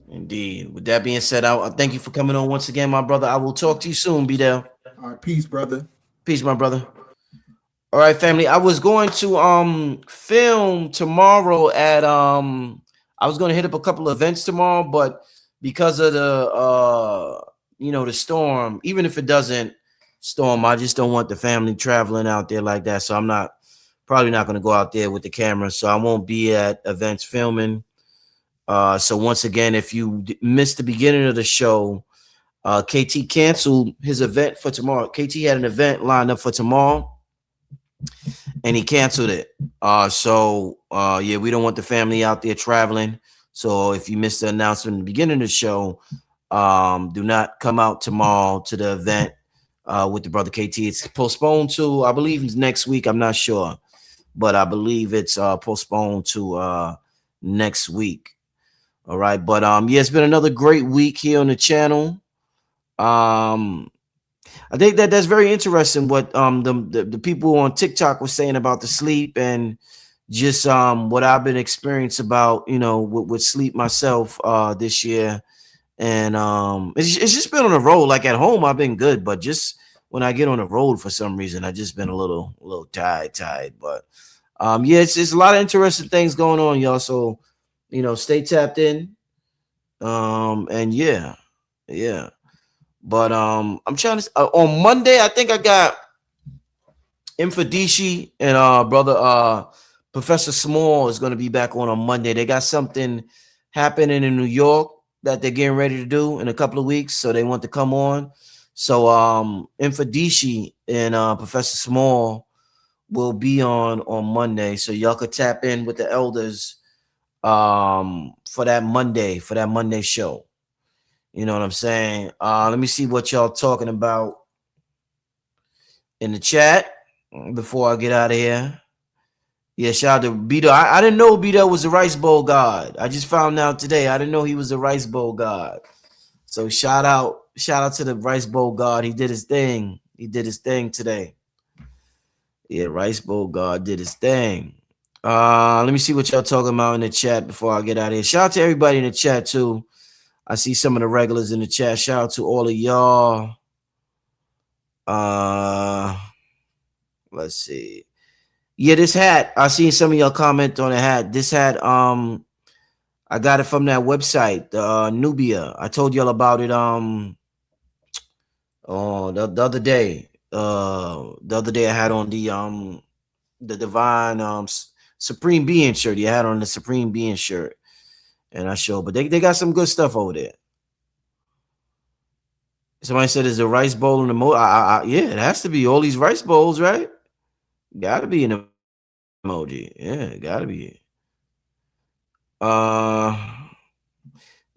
Indeed. With that being said, I thank you for coming on once again, my brother. I will talk to you soon, BDell. All right, peace, brother. Peace, my brother. All right, family. I was going to film tomorrow at I was going to hit up a couple of events tomorrow, but because of the the storm, even if it doesn't storm, I just don't want the family traveling out there like that. So I'm probably not going to go out there with the camera. So I won't be at events filming. So once again, if you missed the beginning of the show, KT canceled his event for tomorrow. KT had an event lined up for tomorrow, and he canceled it. Yeah, we don't want the family out there traveling. So if you missed the announcement in the beginning of the show, do not come out tomorrow to the event with the brother KT. It's postponed to, I believe it's next week. I'm not sure, but I believe it's postponed to next week. All right, but yeah, it's been another great week here on the channel. I think that's very interesting what the people on TikTok were saying about the sleep, and just what I've been experiencing about with sleep myself this year. And it's just been on the road. Like at home I've been good, but just when I get on the road for some reason I just been a little tired. But yeah, it's a lot of interesting things going on, y'all. So stay tapped in. And yeah. But I'm trying to on Monday, I think I got Infodici and brother Professor Small is going to be back on Monday. They got something happening in New York that they're getting ready to do in a couple of weeks, so they want to come on. So Infadishi and Professor Small will be on Monday, so y'all could tap in with the elders for that Monday show. You know what I'm saying? Let me see what y'all talking about in the chat before I get out of here. Yeah, shout out to BDell. I didn't know BDell was the rice bowl god. I just found out today. I didn't know he was the rice bowl god. So shout out to the rice bowl god. He did his thing. He did his thing today. Yeah, rice bowl god did his thing. Let me see what y'all talking about in the chat before I get out of here. Shout out to everybody in the chat too. I see some of the regulars in the chat. Shout out to all of y'all. Let's see. Yeah, this hat. I seen some of y'all comment on the hat. This hat, I got it from that website, Nubia. I told y'all about it the other day. The other day I had on the divine Supreme Being shirt. You had on the Supreme Being shirt. And I showed, but they got some good stuff over there. Somebody said, "Is a rice bowl in the yeah, it has to be all these rice bowls, right? Got to be an emoji. Yeah, got to be.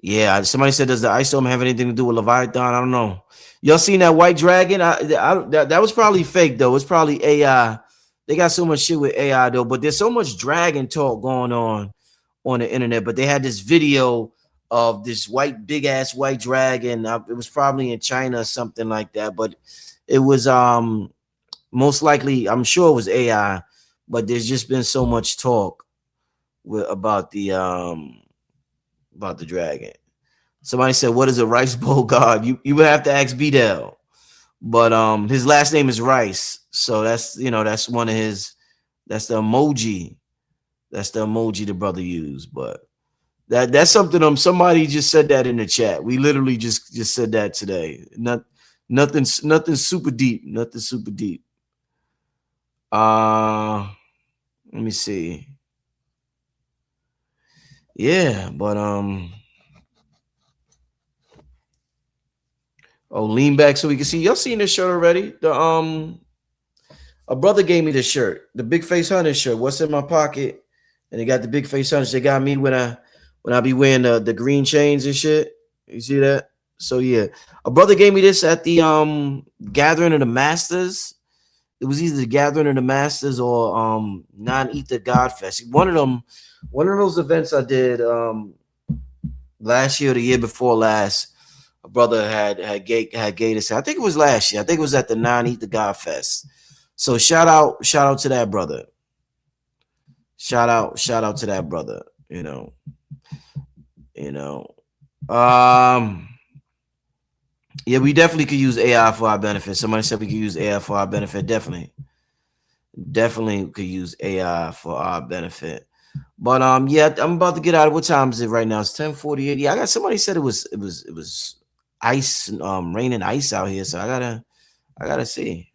Yeah. Somebody said, "Does the isome have anything to do with Leviathan?" I don't know. Y'all seen that white dragon? That was probably fake though. It's probably AI. They got so much shit with AI though, but there's so much dragon talk going on the internet. But they had this video of this big ass white dragon. It was probably in China or something like that, but it was most likely, I'm sure it was AI, but there's just been so much talk about the dragon. Somebody said, "What is a rice bowl god?" You would have to ask BDell, but his last name is Rice, so that's that's one of his. That's the emoji. That's the emoji the brother used, but. That's something somebody just said that in the chat. We literally just said that today. Nothing super deep. Nothing super deep. Let me see. Yeah, but lean back so we can see. Y'all seen this shirt already? A brother gave me this shirt, the Big Face Hunter shirt. What's in my pocket? And they got the Big Face Hunters. They got me when I be wearing the green chains and shit. You see that? So yeah, a brother gave me this at the Gathering of the Masters. It was either the Gathering of the Masters or Non-Ether God Fest. One of those events I did last year or the year before last. A brother had gave this. I think it was last year. I think it was at the Non-Ether God Fest. So shout out to that brother. Shout out to that brother. Yeah, we definitely could use AI for our benefit. Somebody said we could use AI for our benefit. Definitely could use AI for our benefit. But yeah, I'm about to get out. What time is it right now? It's 10:48. Yeah, I got somebody said it was ice, raining ice out here. So I gotta see.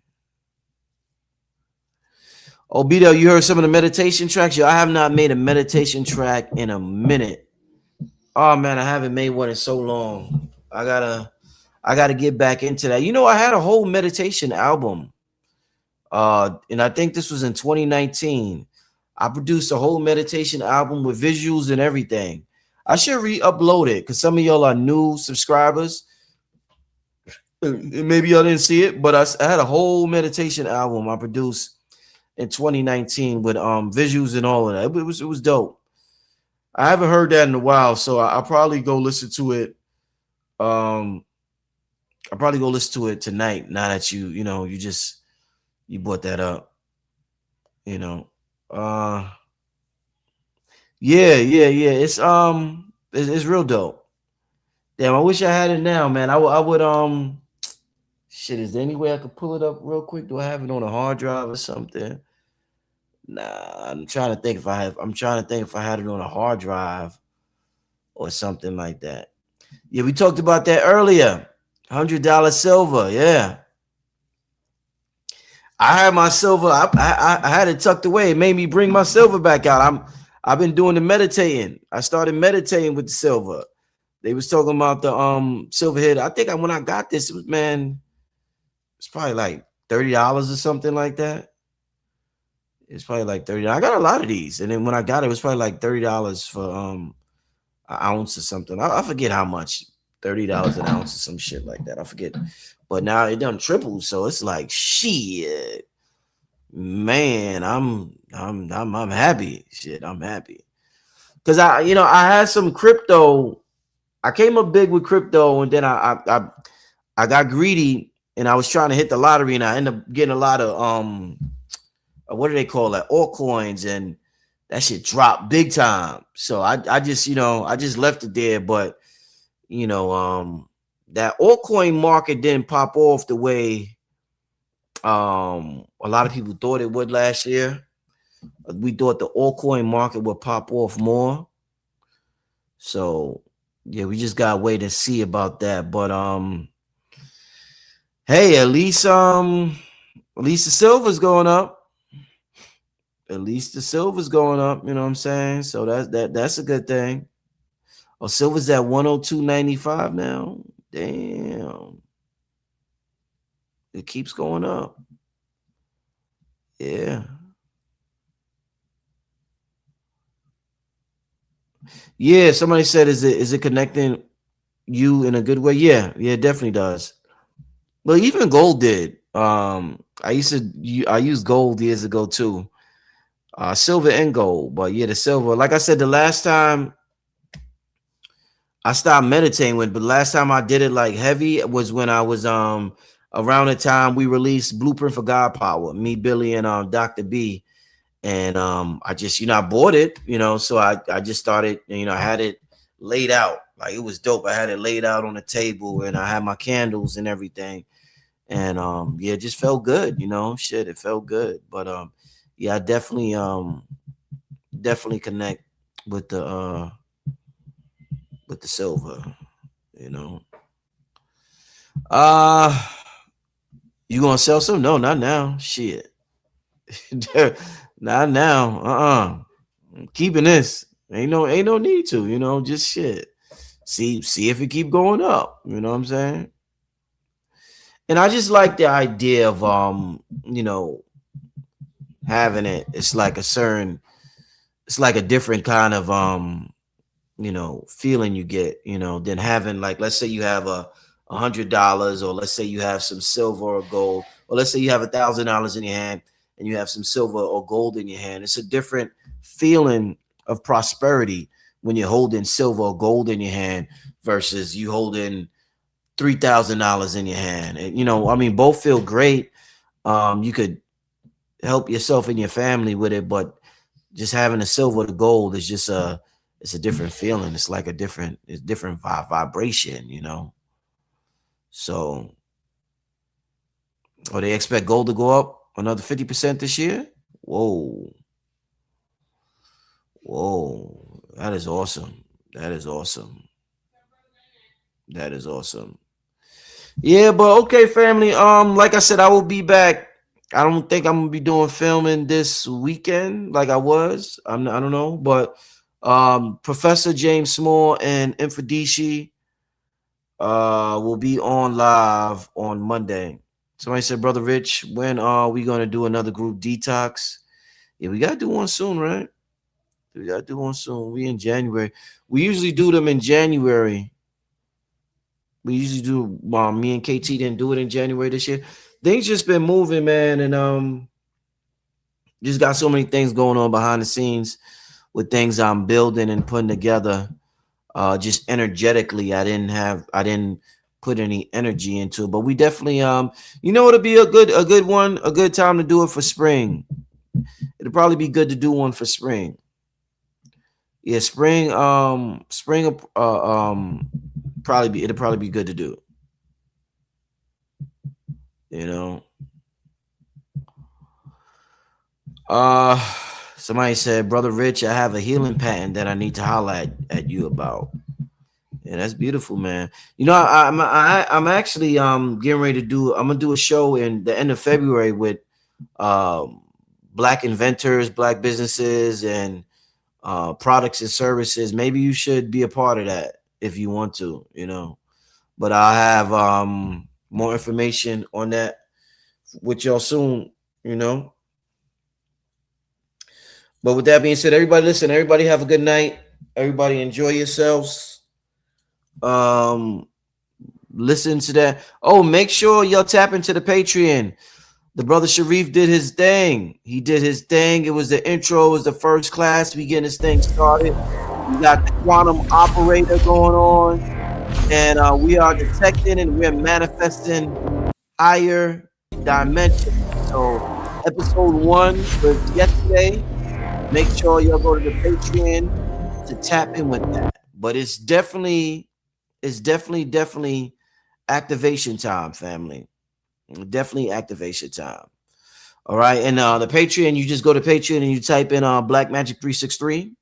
Oh, BDell, you heard some of the meditation tracks? Yo, I have not made a meditation track in a minute. Oh man, I haven't made one in so long. I gotta get back into that. I had a whole meditation album. And I think this was in 2019. I produced a whole meditation album with visuals and everything. I should re-upload it because some of y'all are new subscribers. Maybe y'all didn't see it, but I had a whole meditation album I produced in 2019 with visuals and all of that. It was dope. I haven't heard that in a while, so I'll probably go listen to it. I'll probably go listen to it tonight. Now that you brought that up. Yeah. It's real dope. Damn, I wish I had it now, man. I would shit. Is there any way I could pull it up real quick? Do I have it on a hard drive or something? Nah, I'm trying to think if I had it on a hard drive or something like that. Yeah, we talked about that earlier. $100 silver. Yeah. I had my silver. I had it tucked away. It made me bring my silver back out. I've been doing the meditating. I started meditating with the silver. They was talking about the silver head. I think when I got this, it was, man, It's probably like $30 or something like that. It's probably like $30. I got a lot of these, and then when I got it, it was probably like $30 for an ounce or something. I forget how much. $30 an ounce or some shit like that. I forget. But now it done tripled, so it's like shit. Man, I'm happy. Shit, I'm happy. Cause I had some crypto. I came up big with crypto, and then I got greedy, and I was trying to hit the lottery, and I ended up getting a lot of what do they call that? Altcoins, and that shit dropped big time. So I just left it there. But that altcoin market didn't pop off the way a lot of people thought it would last year. We thought the altcoin market would pop off more. So yeah, we just gotta wait and see about that. But hey, at least the silver's going up. At least the silver's going up, you know what I'm saying? So that's a good thing. Oh, silver's at 102.95 now. Damn. It keeps going up. Yeah. Yeah, somebody said, is it connecting you in a good way? Yeah, it definitely does. Well, even gold did. I used gold years ago too. Silver and gold, but yeah, the silver. Like I said, the last time I stopped meditating with, but last time I did it like heavy was when I was around the time we released Blueprint for God Power, me, Billy, and Dr. B. And I just, I bought it, so I just started, I had it laid out. Like, it was dope. I had it laid out on the table, and I had my candles and everything. And yeah, it just felt good, shit, it felt good. But yeah, I definitely connect with the silver, You gonna sell some? No, not now. Shit. Not now. I'm keeping this. Ain't no need to, just shit. See if it keep going up. You know what I'm saying? And I just like the idea of having it. It's like a different kind of feeling you get, than having, like, let's say you have $100, or let's say you have some silver or gold, or let's say you have $1,000 in your hand and you have some silver or gold in your hand. It's a different feeling of prosperity when you're holding silver or gold in your hand versus you holding $3,000 in your hand. And both feel great. You could help yourself and your family with it, but just having the silver or the gold is just it's a different feeling. It's like a different vibration, So, they expect gold to go up another 50% this year? Whoa. That is awesome. That is awesome. Yeah, but okay, family. Like I said, I will be back. I don't think I'm gonna be doing filming this weekend like I was. I don't know, but Professor James Small and Infodici will be on live on Monday. Somebody said, Brother Rich, when are we gonna do another group detox? Yeah, we gotta do one soon, right? We gotta do one soon. We in January. We usually do them in January. We usually do. Me and KT didn't do it in January this year. Things just been moving, man, and just got so many things going on behind the scenes with things I'm building and putting together. Just energetically, I didn't put any energy into it. But we definitely it'll be a good time to do it for spring. It'll probably be good to do one for spring. Yeah, spring it'll probably be good to do. Somebody said, Brother Rich, I have a healing patent that I need to holler at you about. Yeah, that's beautiful, man. I'm actually getting ready to do. I'm gonna do a show in the end of February with Black inventors, Black businesses, and products and services. Maybe you should be a part of that if you want to, But I'll have more information on that with y'all soon, you know. But with that being said, everybody listen, everybody have a good night. Everybody enjoy yourselves. Listen to that. Oh, make sure y'all tap into the Patreon. The brother Sharif did his thing. He did his thing. It was the intro. It was the first class. We getting this thing started. We got the quantum operator going on. And we are detecting and we're manifesting higher dimensions. So episode 1 was yesterday. Make sure y'all go to the Patreon to tap in with that. But it's definitely activation time, family. Definitely activation time. All right. And the Patreon, you just go to Patreon and you type in Black Magic 363.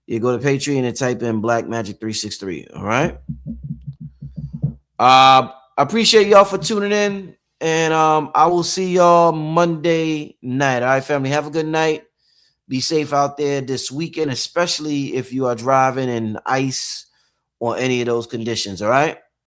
You go to Patreon and type in Black Magic 363. All right. I appreciate y'all for tuning in. And I will see y'all Monday night. All right, family. Have a good night. Be safe out there this weekend, especially if you are driving in ice or any of those conditions. All right.